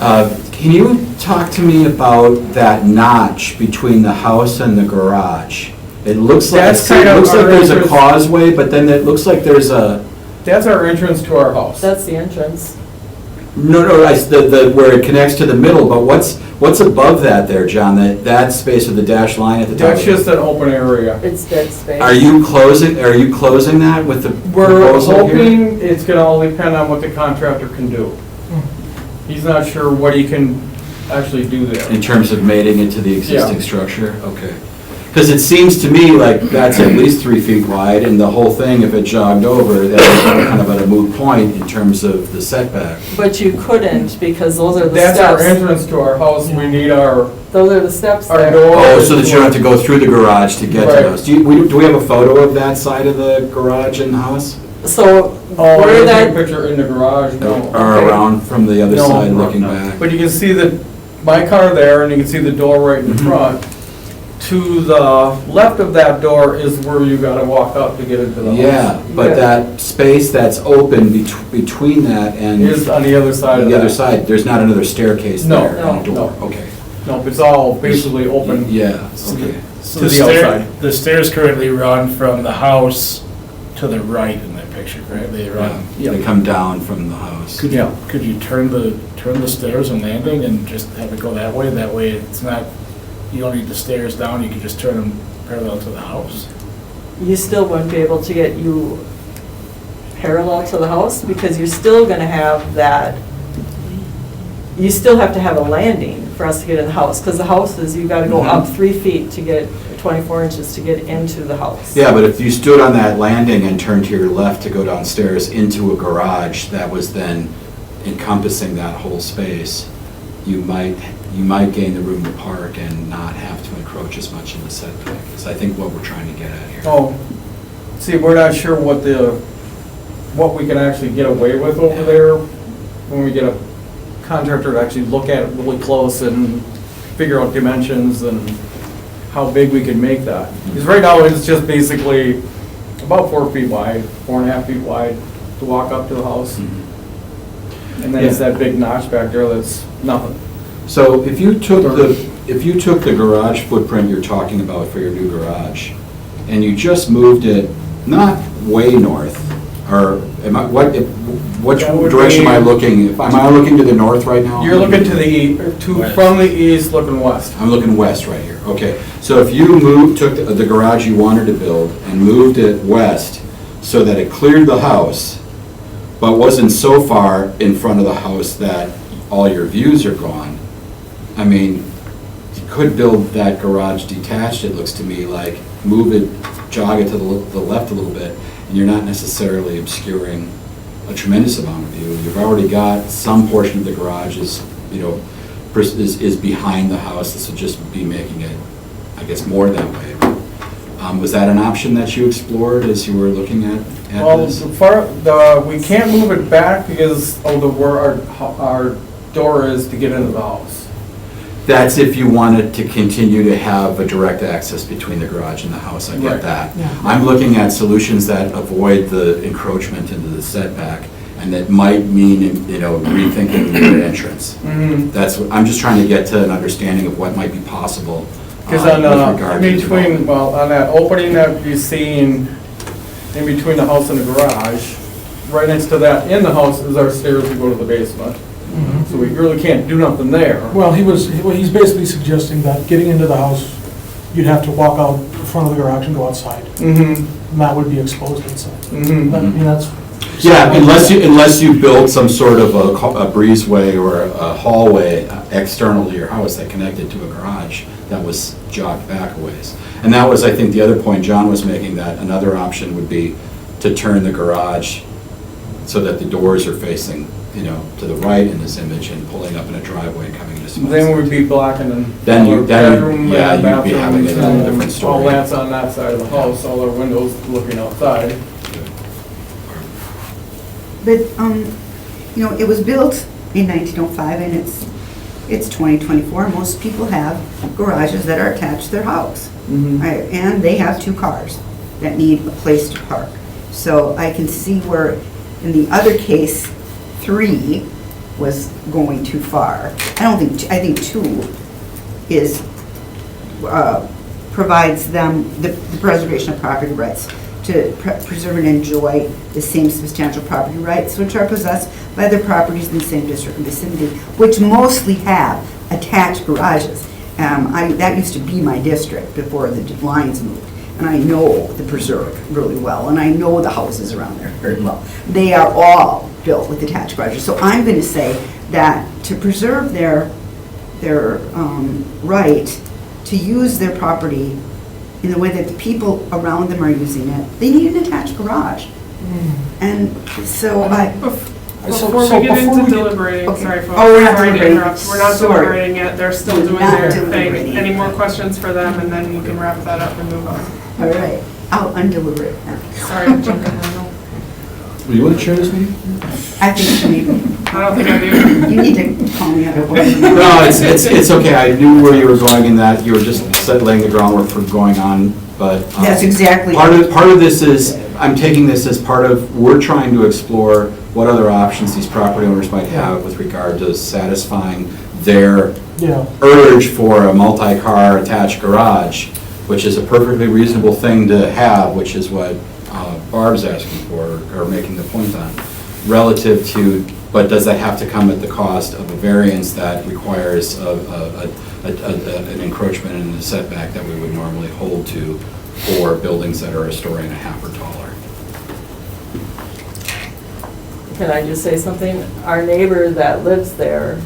can you talk to me about that notch between the house and the garage? It looks like, That's kind of it looks like our there's a entrance. causeway, but then it looks like there's a, That's our entrance to our house. that's the entrance. no, where it connects to the middle, but what's above that there, John? That space with the dashed line at the top? That's just an open area. It's dead space. Are you closing that with the We're proposal here? hoping it's gonna all depend on what the contractor can do. He's not sure what he can actually do there. In terms of mating into the existing Yeah. structure? Okay. Because it seems to me like that's at least 3 feet wide, and the whole thing, if it jogged over, that is kind of at a moot point in terms of the setback. But you couldn't, because those are the That's our steps. entrance to our house, we need our Those are the steps Our there. door. Oh, so that you don't have to go through the garage to get to Right. those. Do we have a photo of that side of the garage in the house? So Oh, where there's a that, picture in the garage, no. Or around from the other No. side looking back? But you can see my car there, and you can see the door right in Mhm. front. To the left of that door is where you gotta walk up to get into the house. Yeah, but that space that's open between that and Is on the other side of that. the other side, there's not another staircase No, there and a no, door? no. Okay. Nope, it's all basically open. Yeah, okay. So To the the stair, outside. the stairs currently run from the house to the right in that picture, correct? They run. Yeah. They come down from the house. Could you turn the stairs and landing and just have it go that way? That way it's not, you don't need the stairs down, you can just turn them parallel to the house. you still wouldn't be able to get you parallel to the house, because you're still gonna have that, you still have to have a landing for us to get in the house, because the house is, you gotta go up 3 feet to get, 24 inches to get into the house. Yeah, but if you stood on that landing and turned to your left to go downstairs into a garage that was then encompassing that whole space, you might gain the room to park and not have to encroach as much in the setback. Is I think what we're trying to get at here. Oh, see, we're not sure what we can actually get away with over there when we get a contractor to actually look at it really close and figure out dimensions and how big we can make that. Because right now, it's just basically about 4 feet wide, 4.5 feet wide to walk up to the house. Mhm. And then it's Yeah. that big notch back there that's nothing. So if you took the garage footprint you're talking about for your new garage, and you just moved it not way north, or which That would direction am I be- looking? Am I looking to the north right now? You're looking to from the east, looking west. I'm looking west right here, okay. So if you took the garage you wanted to build and moved it west so that it cleared the house, but wasn't so far in front of the house that all your views are gone, I mean, you could build that garage detached, it looks to me, like, move it, jog it to the left a little bit, and you're not necessarily obscuring a tremendous amount of view. You've already got some portion of the garage is behind the house. This would just be making it, I guess, more that way. Was that an option that you explored as you were looking at Well, this? we can't move it back because of where our door is to get into the house. That's if you wanted to continue to have a direct access between the garage and the house, I get Right. that. I'm looking at solutions that avoid the encroachment into the setback, and that might mean, rethinking your entrance. I'm just trying to get to an understanding of what might be possible. Because with on, regard in to between, development. well, on that opening that you're seeing in between the house and the garage, right next to that in the house is our stairs to go to the basement. So we really can't do nothing there. Well, he's basically suggesting that getting into the house, you'd have to walk out in front of the garage and go outside, Mm-hmm, and that would be exposed inside. mm-hmm. I mean, that's. Yeah, unless you built some sort of a breezeway or a hallway external to your house that connected to a garage that was jogged back a ways. And that was, I think, the other point John was making, that another option would be to turn the garage so that the doors are facing, to the right in this image and pulling up in a driveway and coming into some. Then we'd be blocking Then you- our then you- bedroom yeah, and you'd be having bathrooms it in a and different story. all that's on that side of the house, all our windows looking outside. But, it was built in 1905, and it's 2024. Most people have garages that are attached to their house. Mhm. Right, and they have 2 cars that need a place to park. So I can see where, in the other case, 3 was going too far. I think 2 is, provides them the preservation of property rights, to preserve and enjoy the same substantial property rights which are possessed by other properties in the same district and vicinity, which mostly have attached garages. That used to be my district before the lines moved, and I know the preserve really well, and I know the houses around there very well. They are all built with attached garages. So I'm going to say that to preserve their right to use their property in the way that the people around them are using it, they need an attached garage. And so Before we get into deliberating, Okay. sorry folks. Oh, we're not sorry to deliberating. interrupt. We're not Sorry. deliberating yet, they're still We're doing not their thing. deliberating. Any more questions for them, and then we can wrap that up and move on. all right, I'll undeliberate now. Sorry to jump in there. Will you want to chair this meeting? I think you need, I don't think I do. you need to call me out of order. No, it's okay. I knew where you were going in that. You were just laying the groundwork for going on, but. That's exactly. Part of this is, I'm taking this as part of, we're trying to explore what other options these property owners might have with regard to satisfying their Yeah. urge for a multi-car attached garage, which is a perfectly reasonable thing to have, which is what Barb's asking for, or making the point on, relative to, but does that have to come at the cost of a variance that requires an encroachment in the setback that we would normally hold to for buildings that are a story and a half or taller? Can I just say something? Our neighbor that lives there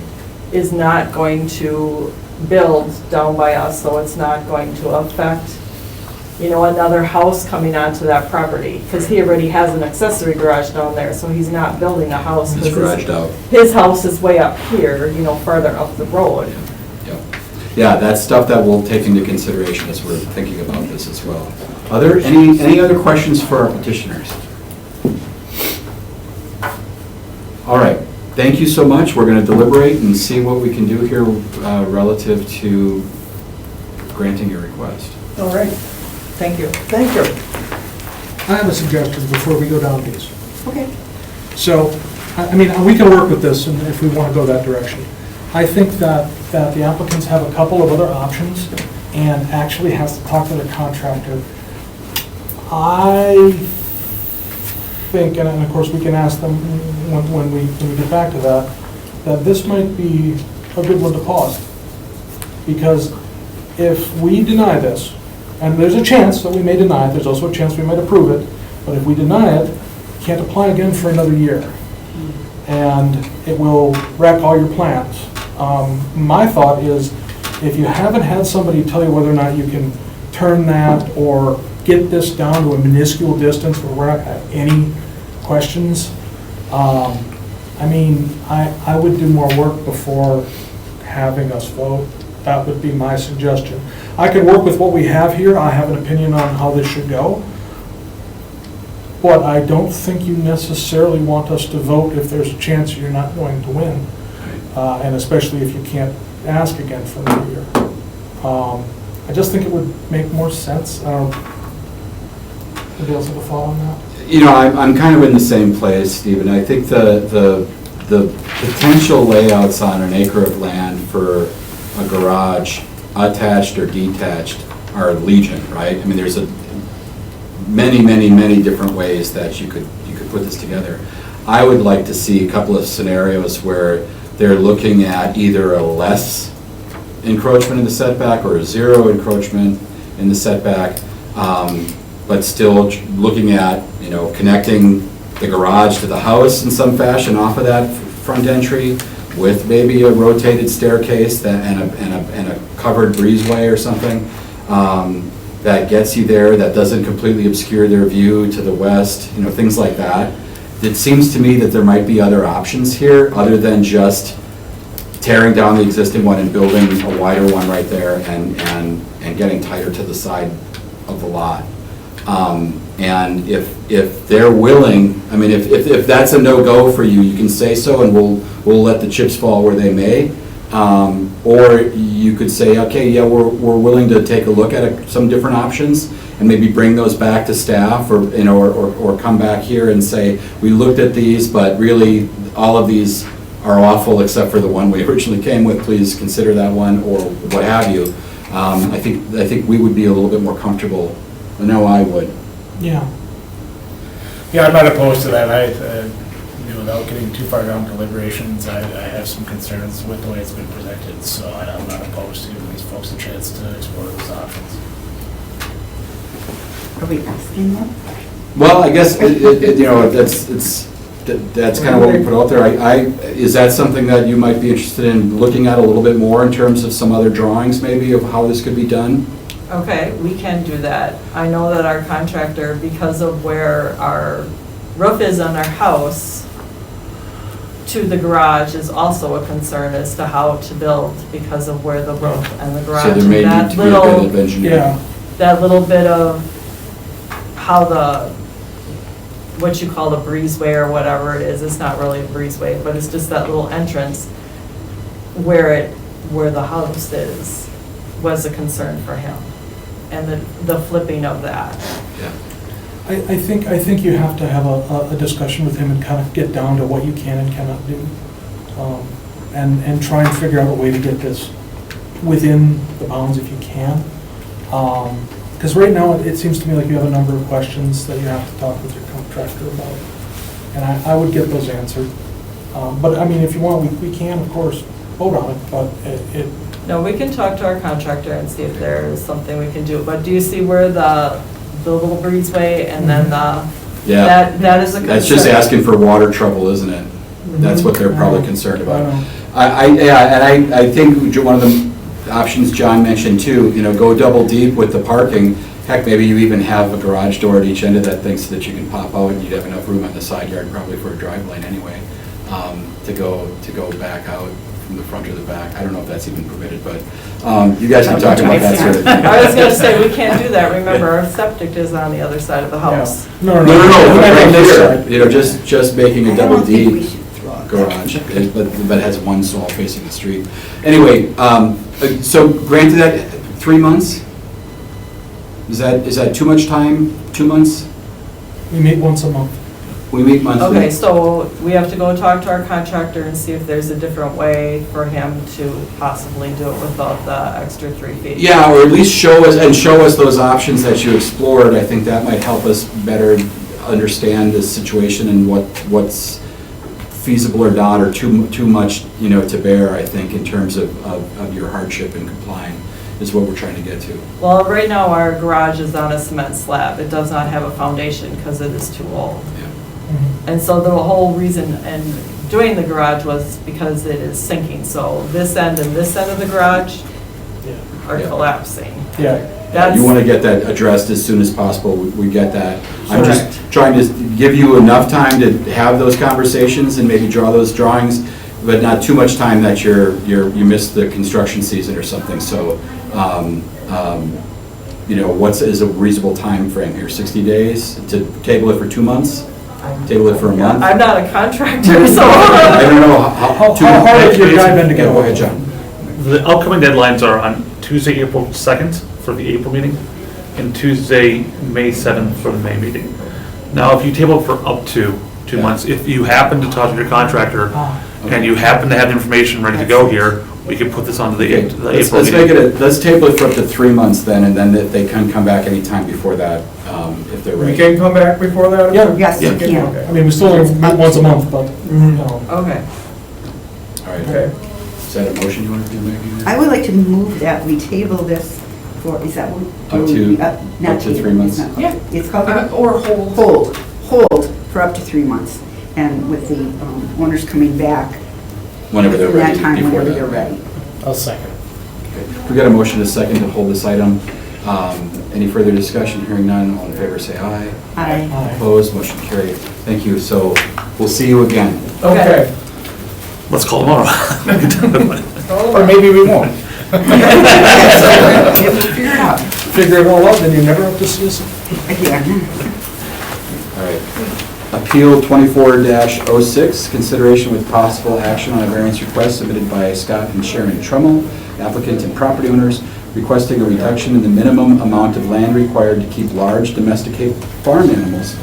is not going to build down by us, so it's not going to affect, another house coming onto that property, because he already has an accessory garage down there, so he's not building a house. It's garaged out. His house is way up here, farther up the road. Yep. Yeah, that's stuff that we'll take into consideration as we're thinking about this as well. Are there any other questions for our petitioners? All right, thank you so much. We're going to deliberate and see what we can do here relative to granting your request. All right. Thank you. Thank you. I have a suggestion before we go down these. Okay. So, I mean, we can work with this and if we want to go that direction. I think that the applicants have a couple of other options and actually has to talk to the contractor. I think, and of course we can ask them when we get back to that this might be a good one to pause. Because if we deny this, and there's a chance that we may deny it, there's also a chance we might approve it, but if we deny it, you can't apply again for another year. And it will wreck all your plans. My thought is, if you haven't had somebody tell you whether or not you can turn that or get this down to a minuscule distance where we're not going to have any questions, I mean, I would do more work before having us vote. That would be my suggestion. I could work with what we have here. I have an opinion on how this should go. But I don't think you necessarily want us to vote if there's a chance you're not going to win. And especially if you can't ask again for another year. I just think it would make more sense. Anybody else have a thought on that? I'm kind of in the same place, Stephen. I think the potential layouts on an acre of land for a garage, attached or detached, are legion, right? I mean, there's many different ways that you could put this together. I would like to see a couple of scenarios where they're looking at either a less encroachment in the setback or a zero encroachment in the setback, but still looking at, connecting the garage to the house in some fashion off of that front entry with maybe a rotated staircase and a covered breezeway or something that gets you there, that doesn't completely obscure their view to the west, things like that. It seems to me that there might be other options here other than just tearing down the existing one and building a wider one right there and getting tighter to the side of the lot. And if they're willing, I mean, if that's a no-go for you, you can say so and we'll let the chips fall where they may. Or you could say, okay, yeah, we're willing to take a look at some different options and maybe bring those back to staff or come back here and say, we looked at these, but really all of these are awful except for the one we originally came with. Please consider that one, or what have you. I think we would be a little bit more comfortable. I know I would. Yeah. Yeah, I'm not opposed to that. Without getting too far down deliberations, I have some concerns with the way it's been presented, so I'm not opposed to giving these folks a chance to explore those options. Are we asking them? Well, I guess, that's kind of what we put out there. Is that something that you might be interested in looking at a little bit more in terms of some other drawings maybe of how this could be done? Okay, we can do that. I know that our contractor, because of where our roof is on our house to the garage is also a concern as to how to build because of where the roof and the garage. So there may That need to be a bit of engineering. Yeah, That little bit of how what you call the breezeway or whatever it is, it's not really a breezeway, but it's just that little entrance where the house is, was a concern for him. And the flipping of that. Yeah. I think you have to have a discussion with him and kind of get down to what you can and cannot do. And try and figure out a way to get this within the bounds if you can. Because right now, it seems to me like you have a number of questions that you have to talk with your contractor about. And I would get those answered. But I mean, if you want, we can, of course, vote on it, but it. No, we can talk to our contractor and see if there is something we can do. But do you see where the little breezeway and then Yeah. that is a concern? That's just asking for water trouble, isn't it? That's what they're probably concerned about. I think one of the options John mentioned too, go double deep with the parking. Heck, maybe you even have a garage door at each end of that thing so that you can pop out and you'd have enough room on the side yard probably for a drive lane anyway, to go back out from the front or the back. I don't know if that's even permitted, but you guys can talk about that sort of thing. I was gonna say, we can't do that. Remember, our septic is on the other side of the house. No, Right here, just making a I double don't think we deep should throw out garage, but it has one stall facing the street. Anyway, so granted that 3 months? Is that too much time? 2 months? We meet once a month. We meet monthly? Okay, so we have to go talk to our contractor and see if there's a different way for him to possibly do it without the extra 3 feet. Yeah, or at least show us those options that you explored. I think that might help us better understand the situation and what's feasible or not, or too much, to bear, I think, in terms of your hardship in complying, is what we're trying to get to. Well, right now, our garage is on a cement slab. It does not have a foundation because it is too old. Yeah. And so the whole reason in doing the garage was because it is sinking. So this end and this end of the garage are Yeah. collapsing. Yeah. That's- You want to get that addressed as soon as possible, we get that. I'm just Correct. trying to give you enough time to have those conversations and maybe draw those drawings, but not too much time that you miss the construction season or something. So, is a reasonable time frame here? 60 days to table it for 2 months? Table it for a month? I'm not a contractor, so. I don't know How hard has your guy been to get Go ahead, ahold John. of? The upcoming deadlines are on Tuesday, April 2nd for the April meeting, and Tuesday, May 7th for the May meeting. Now, if you table it for up to 2 months, if you happen to talk to your contractor and you happen to have the information ready to go here, we can put this onto the Okay, April let's meeting. let's table it for up to 3 months then, and then they can come back anytime before that, if they're We ready. can come back before that? Yeah. Yes, you Okay. can. I mean, we still only meet once a month, but, Okay. All right. Okay. Is that a motion you want to do, Maggie? I would like to move that we table this for, is that what? Up to- not up to 3 table, months. it's not- Yeah. It's called. Or hold. Hold for up to 3 months. And with the owners coming back. Whenever they're within ready, that time, before whenever that. they're ready. I'll second. Okay. We got a motion and a second to hold this item. Any further discussion? Hearing none, all in favor say aye. Aye. Opposed, motion carried. Thank you. So we'll see you again. Okay. Let's call tomorrow. or maybe we won't. Figure it out. Figure it all out, then you never have to see us. Again. All right. Appeal 24-06, consideration with possible action on a variance request submitted by Scott and Sharon Trummel, applicant and property owners, requesting a reduction in the minimum amount of land required to keep large domesticated farm animals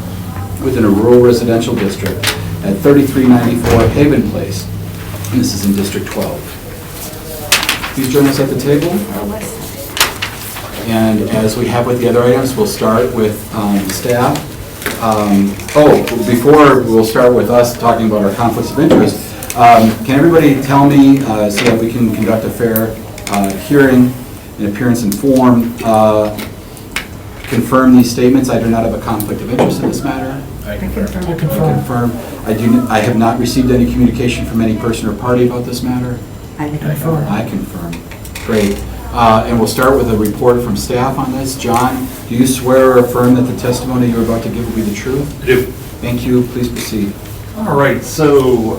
within a rural residential district at 3394 Haven Place. And this is in District 12. Please join us at the table. And as we have with the other items, we'll start with staff. Before we'll start with us talking about our conflicts of interest, can everybody tell me, so that we can conduct a fair hearing in appearance and form, confirm these statements? I do not have a conflict of interest in this matter. I I confirm. I confirm. Confirm. I have not received any communication from any person or party about this matter. I confirm. I confirm. Great. And we'll start with a report from staff on this. John, do you swear or affirm that the testimony you're about to give will be the truth? I do. Thank you. Please proceed. All right, so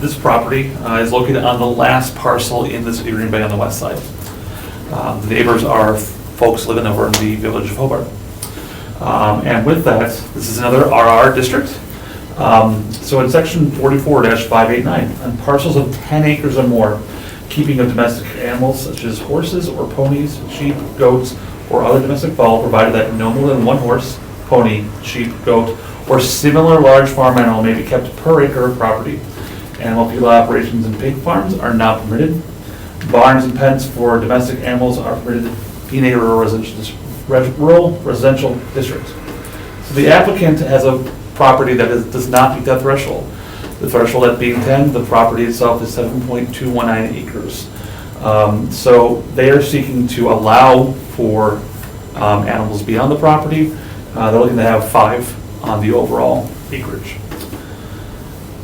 this property is located on the last parcel in the city of Green Bay on the west side. The neighbors are folks living over in the village of Hobart. And with that, this is another RR district. So in section 44-589, on parcels of 10 acres or more, keeping of domestic animals such as horses or ponies, sheep, goats, or other domestic fowl, provided that no more than one horse, pony, sheep, goat, or similar large farm animal may be kept per acre of property. Animal feedlot operations and pig farms are not permitted. Barns and pens for domestic animals are permitted in a rural residential district. So the applicant has a property that does not meet that threshold. The threshold at being 10, the property itself is 7.219 acres. So they are seeking to allow for animals beyond the property. They're looking to have 5 on the overall acreage.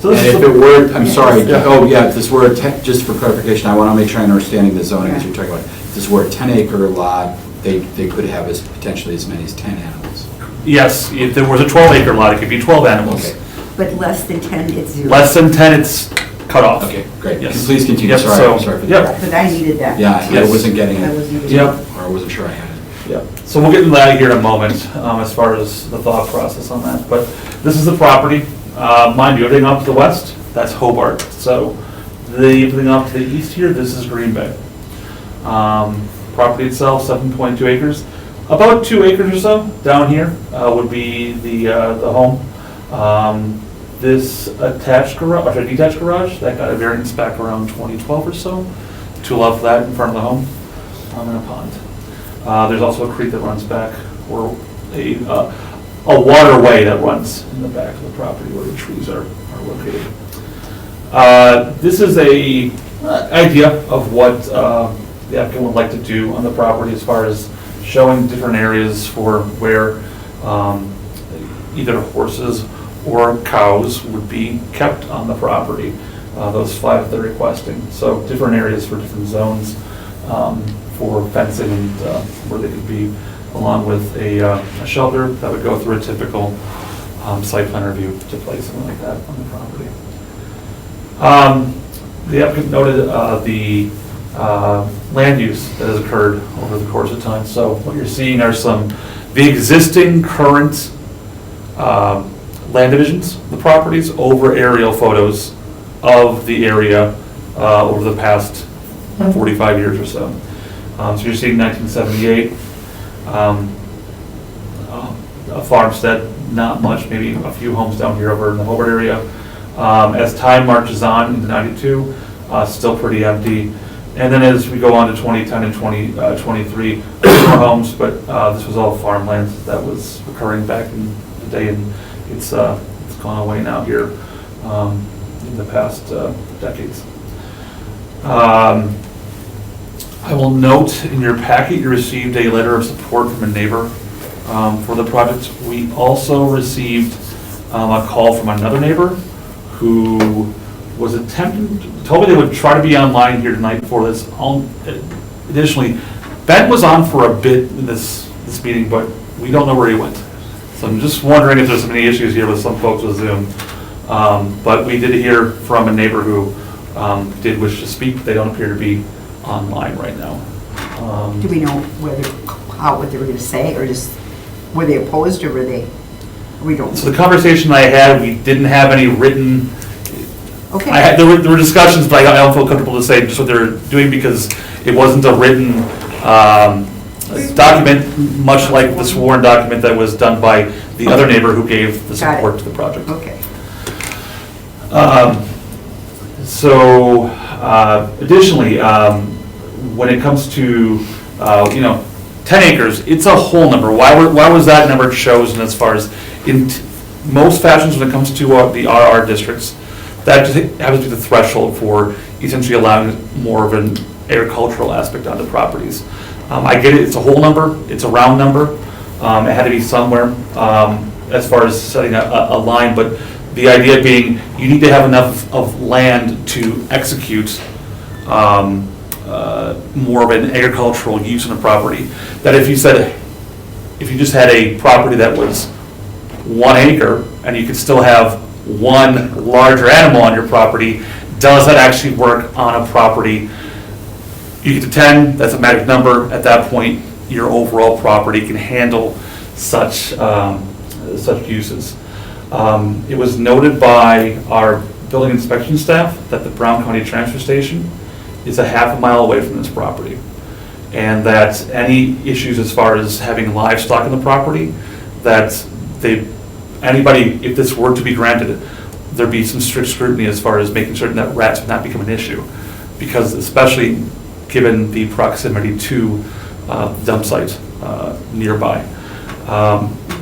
So And this if is it were, I'm sorry, Yeah. oh yeah, if this were, just for clarification, I want to make sure I'm understanding the zoning as you're talking about. If this were a 10-acre lot, they could have potentially as many as 10 animals. Yes, if there was a 12-acre lot, it could be 12 animals. Okay. But less than 10, it's 0. Less than 10, it's cut off. Okay, great. Yes. Please continue. Yep, Sorry, so- I'm sorry for yep. that. But I needed that. Yeah, I Yes. wasn't getting I it, wasn't even- Yep. or I wasn't sure I had it. Yeah, so we'll get into that here in a moment, as far as the thought process on that. But this is the property. Mind you, everything off to the west, that's Hobart. So everything off to the east here, this is Green Bay. Property itself, 7.2 acres. About 2 acres or so down here would be the home. This attached garage, or detached garage, that got a variance back around 2012 or so to allow for that in front of the home, in a pond. There's also a creek that runs back, or a waterway that runs in the back of the property where the trees are located. This is a idea of what the applicant would like to do on the property as far as showing different areas for where either horses or cows would be kept on the property, those 5 they're requesting. So different areas for different zones for fencing and where they could be, along with a shelter that would go through a typical site plan review to place something like that on the property. The applicant noted the land use that has occurred over the course of time. So what you're seeing are the existing current land divisions, the properties, over aerial photos of the area over the past 45 years or so. So you're seeing 1978, a farmstead, not much, maybe a few homes down here over in the Hobart area. As time marches on into 92, still pretty empty. And then as we go on to 2010 and 2023, more homes, but this was all farmland that was occurring back in the day, and it's gone away now here in the past decades. I will note in your packet you received a letter of support from a neighbor for the project. We also received a call from another neighbor who was told me they would try to be online here tonight for this. Additionally, Ben was on for a bit in this meeting, but we don't know where he went. So I'm just wondering if there's any issues here with some folks with Zoom. But we did hear from a neighbor who did wish to speak. They don't appear to be online right now. Do we know what they were going to say, or just, were they opposed, or were they, we don't? So the conversation I had, we didn't have any written, Okay. there were discussions, but I don't feel comfortable to say just what they're doing because it wasn't a written document, much like the sworn document that was done by the other neighbor who gave the Got it. support to the project. Okay. Additionally, when it comes to, 10 acres, it's a whole number. Why was that number chosen as far as, in most fashions when it comes to the RR districts, that just happens to be the threshold for essentially allowing more of an agricultural aspect onto properties. I get it, it's a whole number, it's a round number, it had to be somewhere. as far as setting a line, but the idea being, you need to have enough of land to execute more of an agricultural use on the property. That if you just had a property that was 1 acre, and you could still have one larger animal on your property, does that actually work on a property? You get to 10, that's a magic number. At that point, your overall property can handle such uses. It was noted by our building inspection staff that the Brown County Transfer Station is a half a mile away from this property. And that any issues as far as having livestock on the property, that anybody, if this were to be granted, there'd be some strict scrutiny as far as making certain that rats would not become an issue. Because especially given the proximity to dump site nearby.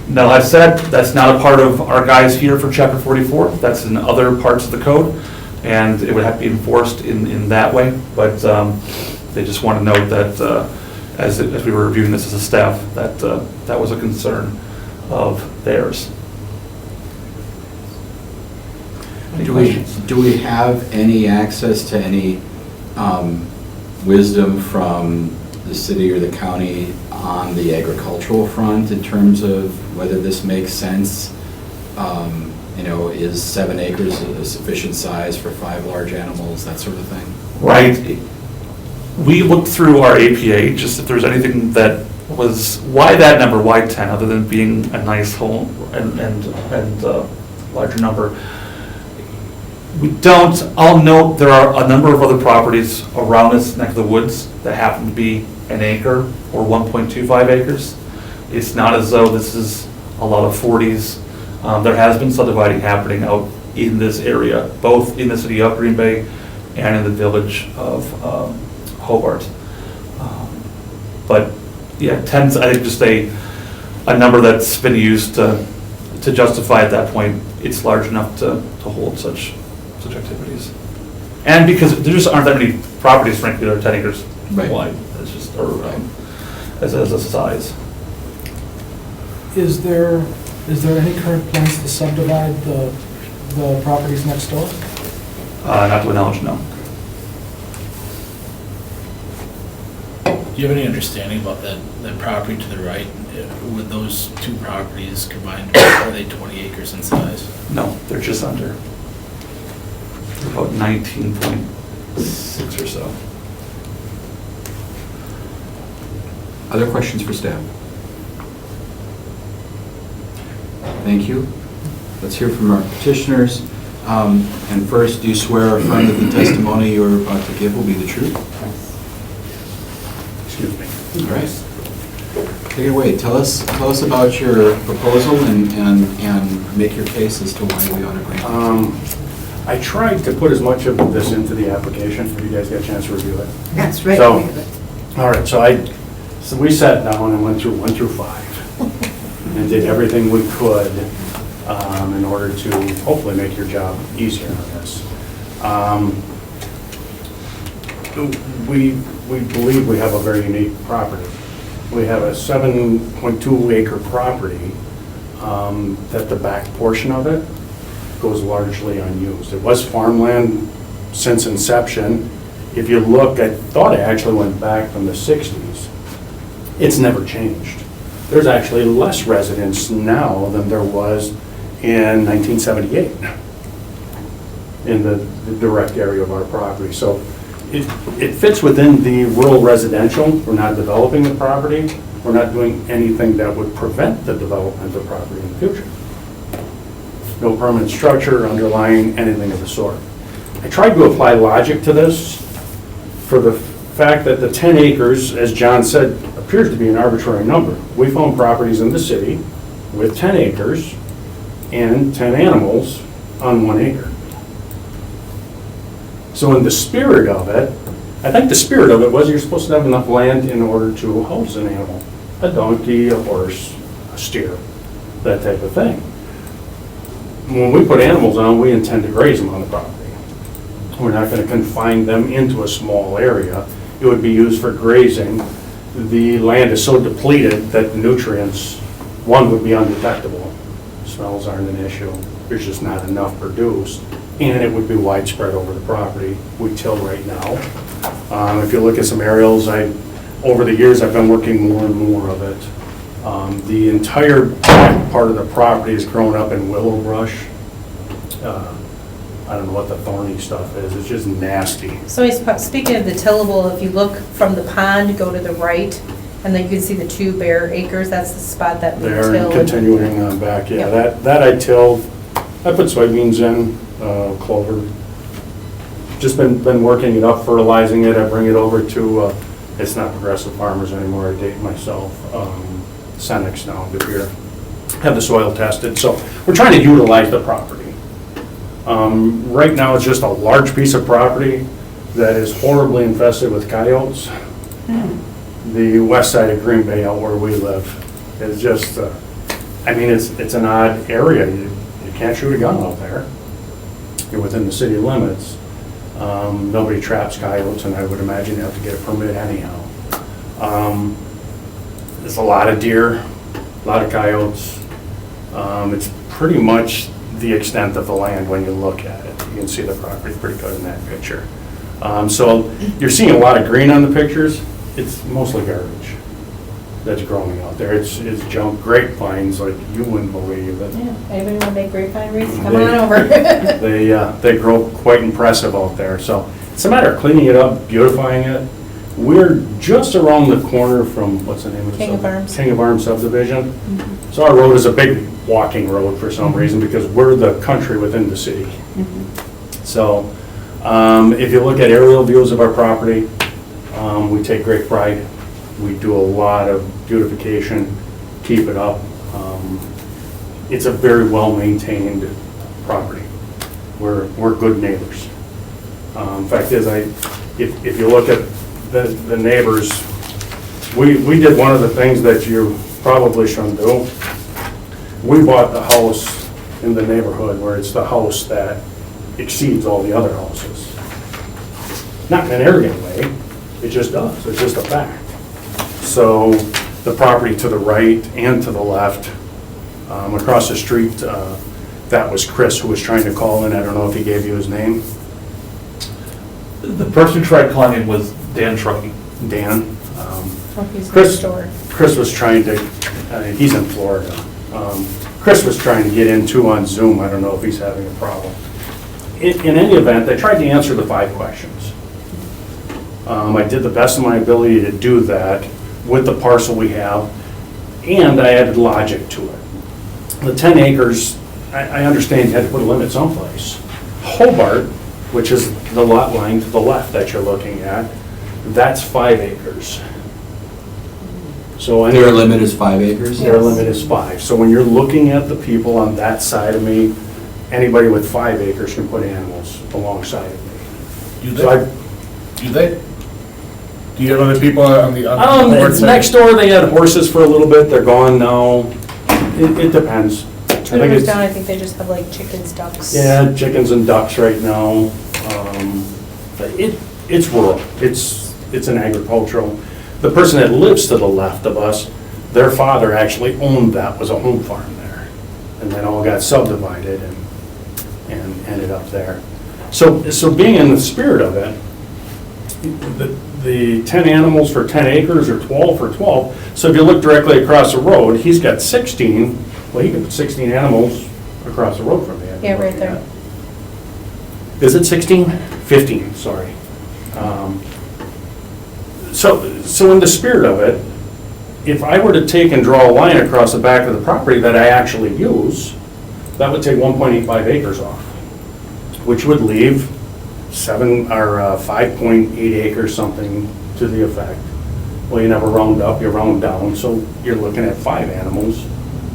Now, that said, that's not a part of our guys here for Chapter 44. That's in other parts of the code, and it would have to be enforced in that way. But they just want to note that as we were reviewing this as a staff, that was a concern of theirs. Any questions? Do we have any access to any wisdom from the city or the county on the agricultural front in terms of whether this makes sense? Is 7 acres a sufficient size for 5 large animals, that sort of thing? Right. We looked through our APA, just if there's anything that was, why that number, why 10, other than being a nice home and larger number. We don't, I'll note there are a number of other properties around this neck of the woods that happen to be an acre or 1.25 acres. It's not as though this is a lot of 40s. There has been subdividing happening out in this area, both in the city of Green Bay and in the village of Hobart. But yeah, 10's, I think, just a number that's been used to justify at that point. It's large enough to hold such activities. And because there just aren't that many properties, frankly, that are 10 acres wide. It's just, as a size. Is there any current plans to subdivide the properties next door? Not to my knowledge, no. Do you have any understanding about that property to the right? Would those two properties combined, are they 20 acres in size? No, they're just under. They're about 19.6 or so. Other questions for staff? Thank you. Let's hear from our petitioners. And first, do you swear or affirm that the testimony you're about to give will be the truth? Excuse me. All right. Take it away. Tell us about your proposal and make your case as to why we ought to grant it. I tried to put as much of this into the application for you guys to get a chance to review it. That's right. So, all right, so we sat down and went through 1 through 5 and did everything we could in order to hopefully make your job easier on this. We believe we have a very unique property. We have a 7.2 acre property that the back portion of it goes largely unused. It was farmland since inception. If you look, I thought it actually went back from the 60s. It's never changed. There's actually less residents now than there was in 1978 in the direct area of our property. So it fits within the rural residential. We're not developing the property. We're not doing anything that would prevent the development of property in the future. No permanent structure underlying anything of the sort. I tried to apply logic to this for the fact that the 10 acres, as John said, appears to be an arbitrary number. We found properties in the city with 10 acres and 10 animals on 1 acre. So in the spirit of it, I think the spirit of it was you're supposed to have enough land in order to house an animal, a donkey, a horse, a steer, that type of thing. When we put animals on, we intend to graze them on the property. We're not going to confine them into a small area. It would be used for grazing. The land is so depleted that the nutrients, one, would be undetectable, Smells aren't an issue. There's just not enough produced, and it would be widespread over the property. We till right now. If you look at some aerials, over the years, I've been working more and more of it. The entire back part of the property is grown up in willow brush. I don't know what the thorny stuff is. It's just nasty. So speaking of the tillable, if you look from the pond, go to the right, and then you can see the 2 bare acres, that's the spot that we There, tilled. and continuing on back, yeah, Yep. that I tilled. I put soybeans in, clover. Just been working it up, fertilizing it. I bring it over to, it's not Progressive Farmers anymore, I date myself, Cenex now, good here. Have the soil tested, so we're trying to utilize the property. Right now, it's just a large piece of property that is horribly infested with coyotes. The west side of Green Bay, out where we live, is just, I mean, it's an odd area. You can't shoot a gun out there. You're within the city limits. Nobody traps coyotes, and I would imagine you have to get a permit anyhow. There's a lot of deer, a lot of coyotes. It's pretty much the extent of the land when you look at it. You can see the property pretty good in that picture. So you're seeing a lot of green on the pictures. It's mostly garbage that's growing out there. It's junk grapevines like you wouldn't believe it. Yeah, anybody want to make grapevine wreaths, come They- on over. They grow quite impressive out there. So it's a matter of cleaning it up, beautifying it. We're just around the corner from, what's the name of the King of sub- Arms. King of Arms subdivision. So our road is a big walking road for some reason because we're the country within the city. So if you look at aerial views of our property, we take great pride. We do a lot of beautification, keep it up. It's a very well-maintained property. We're good neighbors. Fact is, if you look at the neighbors, we did one of the things that you probably shouldn't do. We bought the house in the neighborhood where it's the house that exceeds all the other houses. Not in an arrogant way, it just does, it's just a fact. So the property to the right and to the left, across the street, that was Chris who was trying to call in. I don't know if he gave you his name. The person who tried calling in was Dan Truckee. Dan. He's Chris- next door. Chris was trying to, he's in Florida. Chris was trying to get in too on Zoom. I don't know if he's having a problem. In any event, I tried to answer the 5 questions. I did the best of my ability to do that with the parcel we have, and I added logic to it. The 10 acres, I understand you had to put a limit someplace. Hobart, which is the lot line to the left that you're looking at, that's 5 acres. So Their limit is 5 acres? their limit is 5. So when you're looking at the people on that side of me, anybody with 5 acres can put animals alongside of me. Do So I- they? Do you have other people on the board It's side? next door, they had horses for a little bit, they're gone now. It depends. I think Turnovers it's- down, I think they just have like chickens, ducks. Yeah, chickens and ducks right now. It's rural, it's an agricultural. The person that lives to the left of us, their father actually owned that, was a home farm there. And then all got subdivided and ended up there. So being in the spirit of it, the 10 animals for 10 acres or 12 for 12. So if you look directly across the road, he's got 16, well, he could put 16 animals across the road from me. I've been Yeah, right looking there. at. Is it 16? 15, sorry. So in the spirit of it, if I were to take and draw a line across the back of the property that I actually use, that would take 1.85 acres off, which would leave 5.8 acres, something to the effect. Well, you never round up, you round down, so you're looking at 5 animals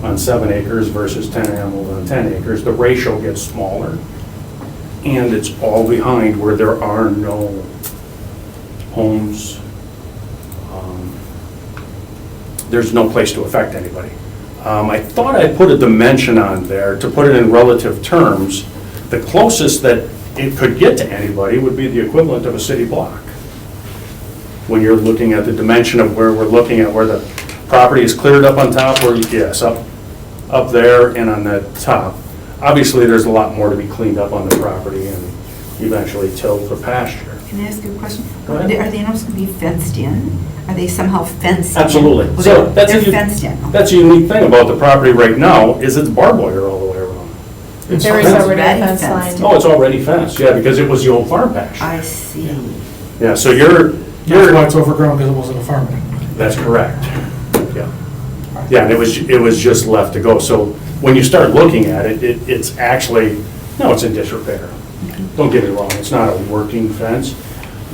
on 7 acres versus 10 animals on 10 acres. The ratio gets smaller, and it's all behind where there are no homes. There's no place to affect anybody. I thought I put a dimension on there to put it in relative terms. The closest that it could get to anybody would be the equivalent of a city block. When you're looking at the dimension of where we're looking at, where the property is cleared up on top, where, yes, up up there and on the top. Obviously, there's a lot more to be cleaned up on the property and eventually tilled for pasture. Can I ask you a question? Go ahead. Are the animals going to be fenced in? Are they somehow fenced in? Absolutely. Well, So they're that's they're fenced in. Okay. That's a unique thing about the property right now, is it's barbed wire all the way around. It's There is fenced. already a Already fence fenced. line. Oh, it's already fenced, yeah, because it was the old farm pasture. I see. Yeah, so That's why it's overgrown, because it wasn't a farm anymore. that's correct. Yeah. Yeah, and it was just left to go. So when you start looking at it, it's actually, no, it's in disrepair. Don't get me wrong, it's not a working fence,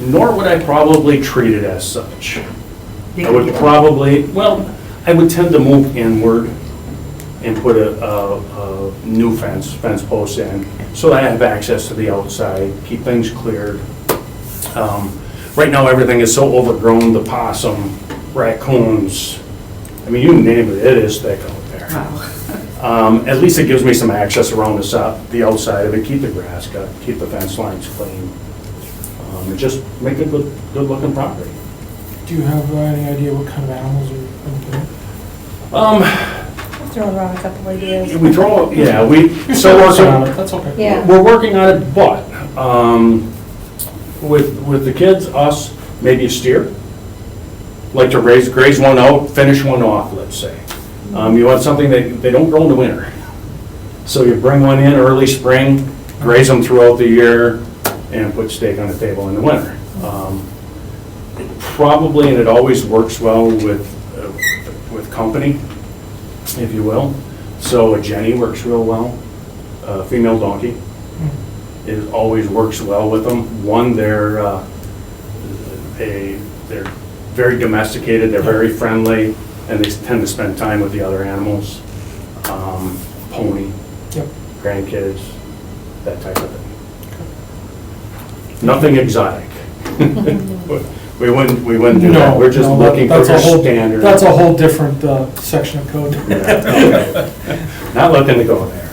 nor would I probably treat it as such. I would probably, well, I would tend to move inward and put a new fence post in, so that I have access to the outside, keep things cleared. Right now, everything is so overgrown, the possum, raccoons, I mean, you name it, it is thick out there. Wow. At least it gives me some access around the outside of it, keep the grass cut, keep the fence lines clean, and just make a good-looking property. Do you have any idea what kind of animals are going to be? Throwing around a couple ideas. We throw, yeah, You're still working on it, that's okay. Yeah. We're working on it, but with the kids, us, maybe a steer. Like to graze one out, finish one off, let's say. You want something that they don't grow in the winter. So you bring one in early spring, graze them throughout the year, and put steak on the table in the winter. Probably, and it always works well with company, if you will. So a Jenny works real well, a female donkey. It always works well with them. One, they're very domesticated, they're very friendly, and they tend to spend time with the other animals. Pony, Yep. grandkids, that type of thing. Nothing exotic. We wouldn't do that. We're just looking for your standard. That's a whole different section of code. Not looking to go there.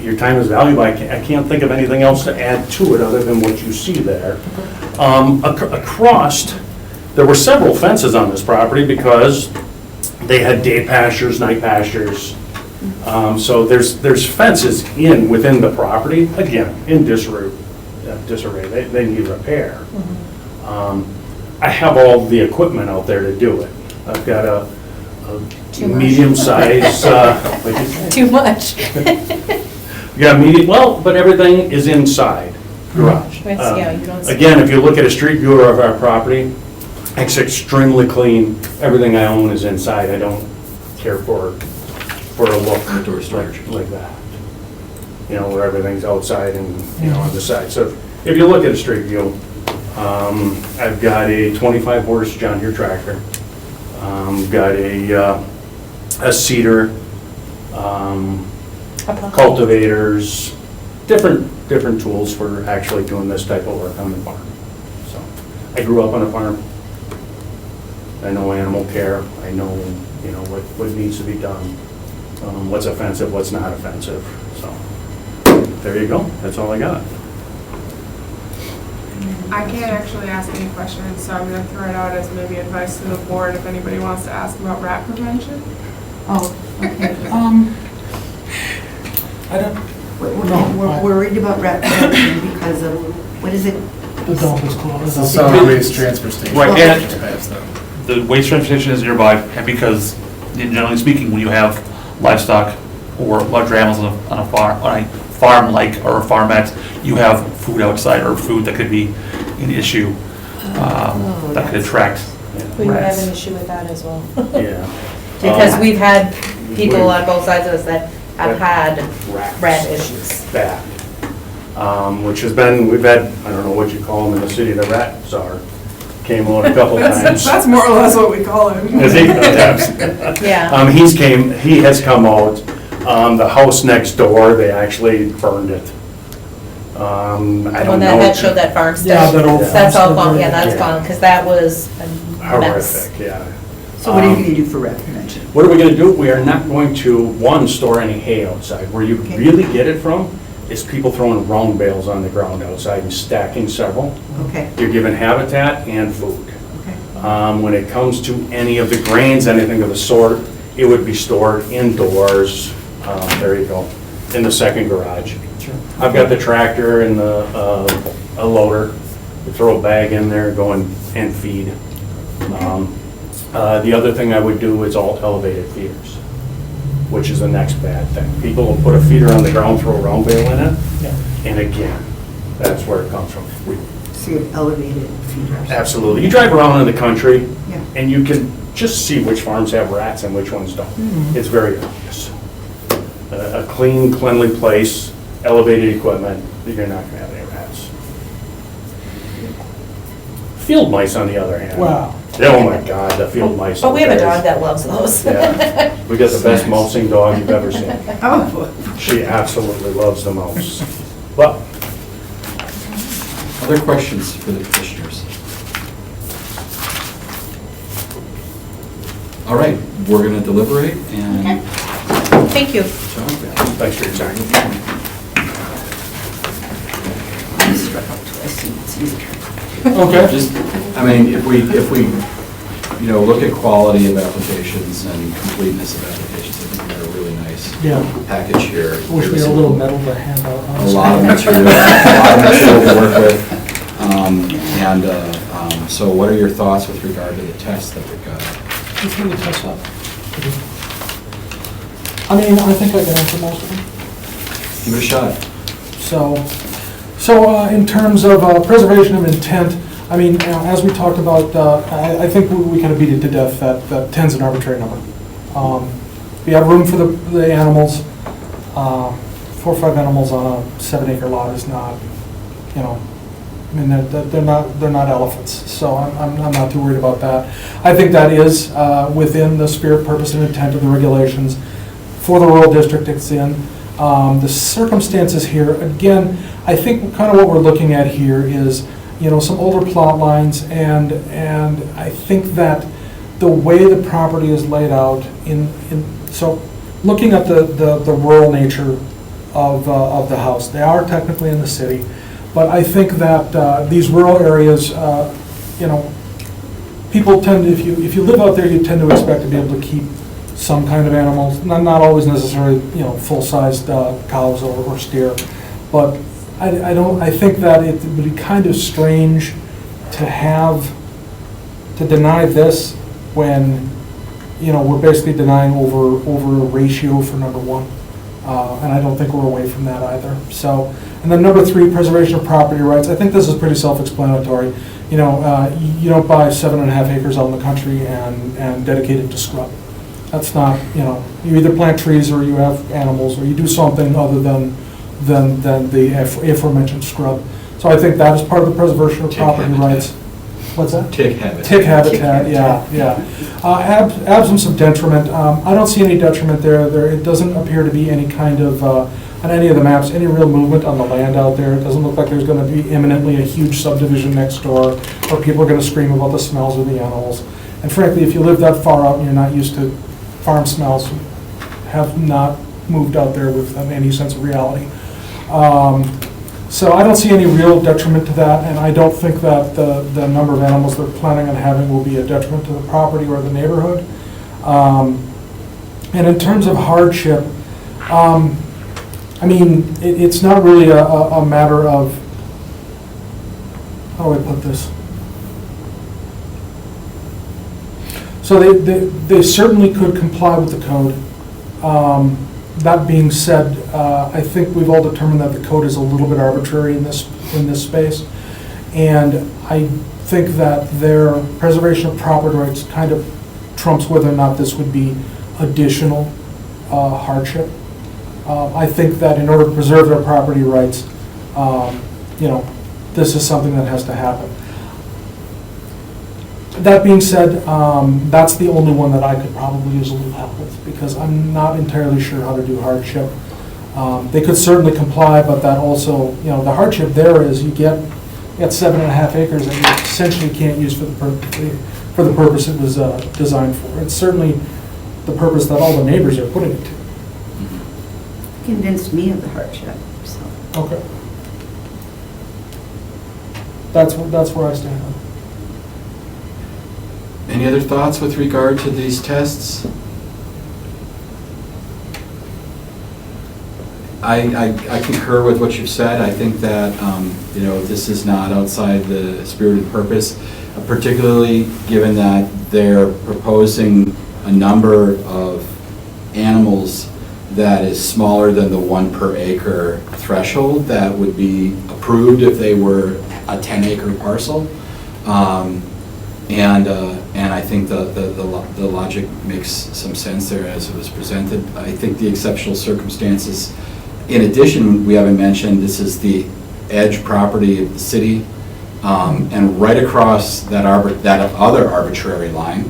Your time is valuable. I can't think of anything else to add to it other than what you see there. Across, there were several fences on this property because they had day pastures, night pastures. So there's fences within the property, again, in disarray. They need repair. I have all the equipment out there to do it. I've got a medium size. Too much. Yeah, medium, well, but everything is inside garage. Yeah, you don't see- Again, if you look at a street view of our property, it's extremely clean. Everything I own is inside. I don't care for a look Outdoor storage. like that. You know, where everything's outside and, on the side. So if you look at a street view, I've got a 25 horse John Deere tractor. Got a seeder, cultivators, different tools for actually doing this type of work on the farm. So I grew up on a farm. I know animal care. I know, what needs to be done. What's offensive, what's not offensive. So there you go. That's all I got. I can't actually ask any questions, so I'm going to throw it out as maybe advice to the board if anybody wants to ask about rat prevention. Oh, okay. I don't, We're worried about rat prevention because of, what is it? the dump is closed. It's a solid waste transfer station. Right, and Has them. the waste transfer station is nearby, and because, generally speaking, when you have livestock or larger animals on a farm like, or a farmette, you have food outside, or food that could be an issue, that could attract We would have rats. an issue with that as well. Yeah. Because we've had people on both sides of us that have had Rats. rat issues. Bad. Which has been, we've had, I don't know what you call them in the city, the rat czar. Came out a couple times. That's more or less what we call it. Is he? Yeah. He has come out. The house next door, they actually burned it. I The don't one know. that showed that farm Yeah, stuff. that old That's all farm gone, stuff. yeah, that's Yeah. gone, because that was a mess. Horrific, yeah. So what are you going to do for rat prevention? What are we gonna do? We are not going to, store any hay outside. Where you Okay. really get it from is people throwing round bales on the ground outside and stacking several. Okay, You're given habitat and food. okay. When it comes to any of the grains, anything of the sort, it would be stored indoors, there you go, in the second garage. I've got the tractor and a loader. We throw a bag in there, go and feed. The other thing I would do is all elevated feeders, which is the next bad thing. People will put a feeder on the ground, throw a round bale in it, and again, that's where it comes from. So you have elevated feeders. Absolutely. You drive around in the country, Yeah. and you can just see which farms have rats and which ones don't. It's very obvious. A clean, cleanly place, elevated equipment, you're not going to have any rats. Field mice, on the other hand. Wow. Oh my God, the field mice. But we have a are dog guys. that loves those. Yeah. We got the best mousing dog you've ever seen. Oh, She absolutely loves the mouse. But Other questions for the commissioners? All right, we're going to deliberate and. Thank you. thanks for your time. I struck up twice and it's easier. Okay. Just, I mean, if we, look at quality of applications and completeness of applications, I think we got a really nice package here. Wish we had a little metal to hand out. A lot of material to work with. So what are your thoughts with regard to the tests that we've got? Let's really test that. I mean, I think I can answer most of them. Give it a shot. So in terms of preservation of intent, I mean, as we talked about, I think we kind of beat it to death that 10's an arbitrary number. We have room for the animals. 4 or 5 animals on a 7-acre lot is not, I mean, they're not elephants, so I'm not too worried about that. I think that is within the spirit, purpose, and intent of the regulations for the rural district it's in. The circumstances here, again, I think kind of what we're looking at here is, some older plot lines, and I think that the way the property is laid out so looking at the rural nature of the house, they are technically in the city, but I think that these rural areas, people tend, if you live out there, you tend to expect to be able to keep some kind of animals, not always necessarily, full-sized cows or steer, but I think that it would be kind of strange to deny this when, we're basically denying over a ratio for number 1. And I don't think we're away from that either. So, and then number 3, preservation of property rights. I think this is pretty self-explanatory. You don't buy 7.5 acres out in the country and dedicate it to scrub. That's not, you either plant trees or you have animals or you do something other than the aforementioned scrub. So I think that is part of the preservation of property rights. What's that? Tick habitat. Tick habitat, yeah. Absence of detriment, I don't see any detriment there. It doesn't appear to be any kind of, on any of the maps, any real movement on the land out there. It doesn't look like there's going to be imminently a huge subdivision next door where people are going to scream about the smells of the animals. And frankly, if you live that far out and you're not used to farm smells, have not moved out there with any sense of reality. So I don't see any real detriment to that, and I don't think that the number of animals they're planning on having will be a detriment to the property or the neighborhood. And in terms of hardship, I mean, it's not really a matter of, how do I put this? So they certainly could comply with the code. That being said, I think we've all determined that the code is a little bit arbitrary in this space, and I think that their preservation of property rights kind of trumps whether or not this would be additional hardship. I think that in order to preserve their property rights, this is something that has to happen. That being said, that's the only one that I could probably use a little help with, because I'm not entirely sure how to do hardship. They could certainly comply, but that also, the hardship there is you get 7.5 acres that you essentially can't use for the purpose it was designed for. It's certainly the purpose that all the neighbors are putting it to. Convinced me of the hardship, so. Okay. That's where I stand on it. Any other thoughts with regard to these tests? I concur with what you've said. I think that, this is not outside the spirit and purpose, particularly given that they're proposing a number of animals that is smaller than the 1 per acre threshold that would be approved if they were a 10-acre parcel. And I think the logic makes some sense there as it was presented. I think the exceptional circumstances, in addition, we haven't mentioned, this is the edge property of the city, and right across that other arbitrary line,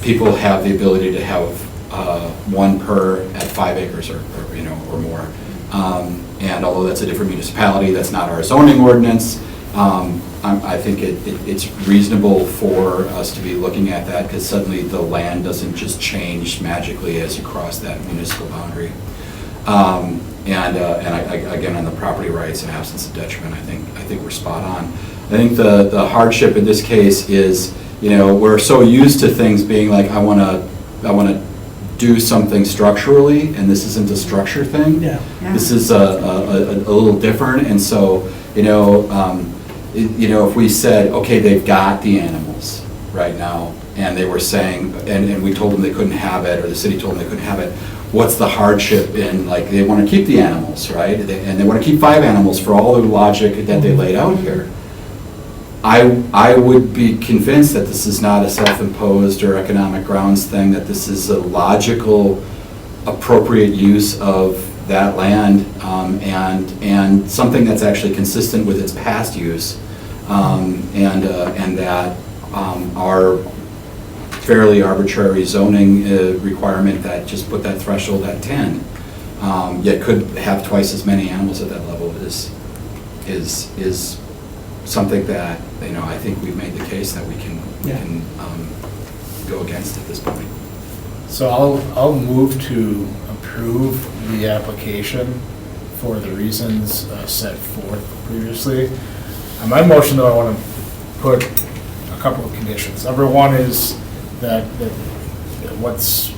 people have the ability to have 1 per at 5 acres or more. And although that's a different municipality, that's not our zoning ordinance, I think it's reasonable for us to be looking at that, because suddenly the land doesn't just change magically as you cross that municipal boundary. Again, on the property rights and absence of detriment, I think we're spot on. I think the hardship in this case is, we're so used to things being like, I want to do something structurally, and this isn't a structure thing. Yeah. This is a little different, and so, if we said, okay, they've got the animals right now, and they were saying, and we told them they couldn't have it, or the city told them they couldn't have it, what's the hardship in, like, they want to keep the animals, right? And they want to keep 5 animals for all the logic that they laid out here. I would be convinced that this is not a self-imposed or economic grounds thing, that this is a logical, appropriate use of that land, and something that's actually consistent with its past use, and that our fairly arbitrary zoning requirement that just put that threshold at 10, yet could have twice as many animals at that level is something that, I think we've made the case that we can go against at this point. So I'll move to approve the application for the reasons set forth previously. On my motion, though, I want to put a couple of conditions. Number one is that what's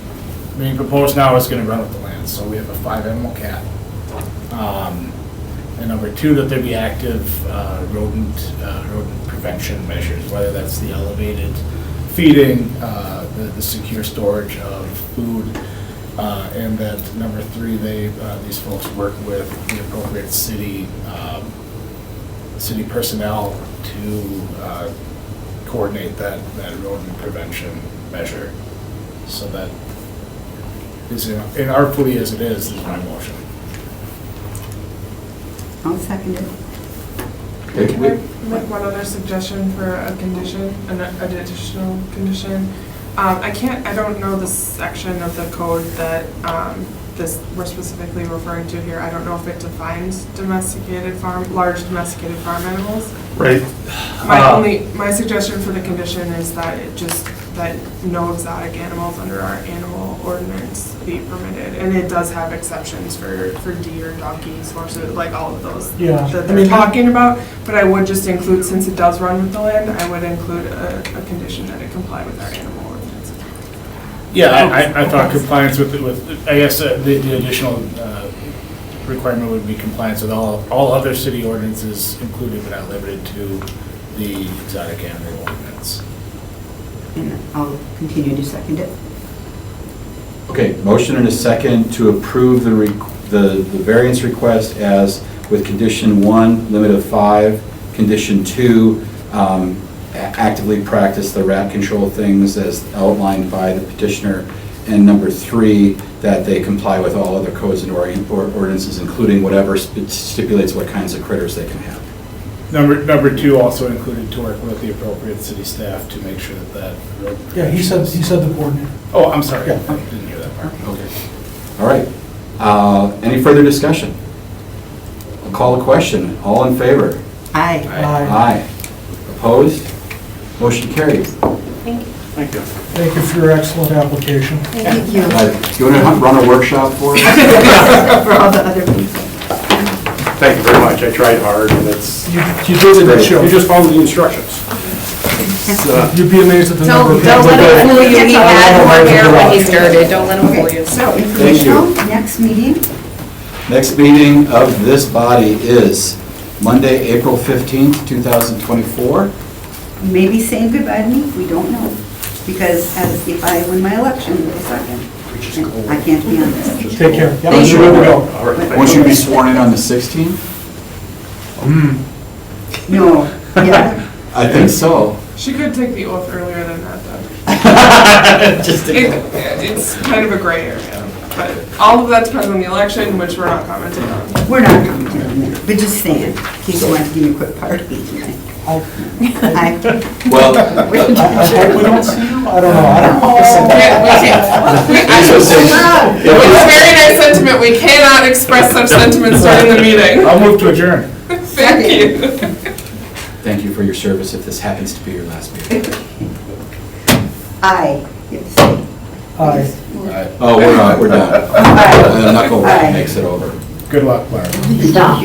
being proposed now is going to run with the land. So we have a 5-animal cat. And number two, that there be active rodent prevention measures, whether that's the elevated feeding, the secure storage of food, and that number three, these folks work with the appropriate city personnel to coordinate that rodent prevention measure. So that is inartfully as it is my motion. I'll second it. Can I make one other suggestion for a condition, an additional condition? I don't know the section of the code that we're specifically referring to here. I don't know if it defines large domesticated farm animals. Right. My suggestion for the condition is that that no exotic animals under our animal ordinance be permitted. And it does have exceptions for deer, donkeys, horses, like all of those that they're talking about. But I would just include, since it does run with the land, I would include a condition that it comply with our animal ordinance. Yeah, I thought compliance with I guess the additional requirement would be compliance with all other city ordinances, including but not limited to the exotic animal ordinance. And I'll continue to second it. Okay, motion and a second to approve the variance request as with condition 1, limit of 5, condition 2, actively practice the rat control things as outlined by the petitioner, and number 3, that they comply with all other codes and ordinances, including whatever stipulates what kinds of critters they can have. Number 2 also included to work with the appropriate city staff to make sure that road. Yeah, he said the coordinator. Oh, I'm sorry. Yeah. I didn't hear that part. Okay. All right. Any further discussion? I'll call a question. All in favor? Aye. Aye. Opposed? Motion carried. Thank you. Thank you. Thank you for your excellent application. Thank you. You want to run a workshop for us? For all the other people. Thank you very much. I tried hard, and it's, You did it, you just followed the instructions. You'd be amazed at the number of Don't people. let him fool you, he had more hair when he started, don't let him fool Okay, you. so informational, next meeting Next meeting of this body is Monday, April 15th, 2024. You may be saying goodbye to me, we don't know, because as if I win my election in a second, I can't be on this. Take care. Yep, Thank you're you. good to go. All right. Won't you be sworn in on the 16th? No, yeah, I think so. She could take the oath earlier than that, though. Just It's kind of a gray area, but all of that depends on the election, which we're not commenting on. we're not commenting on that, but just saying, in case you want to give me a quick party. I Well, I hope we don't see you, I don't know, I don't know. With very nice sentiment, we cannot express such sentiments during the meeting. I'll move to adjourn. Thank you. thank you for your service if this happens to be your last meeting. Aye. You have to say. Aye. Oh, we're done. Aye. The knuckle Aye. makes it over. Good luck, Larry. Stop.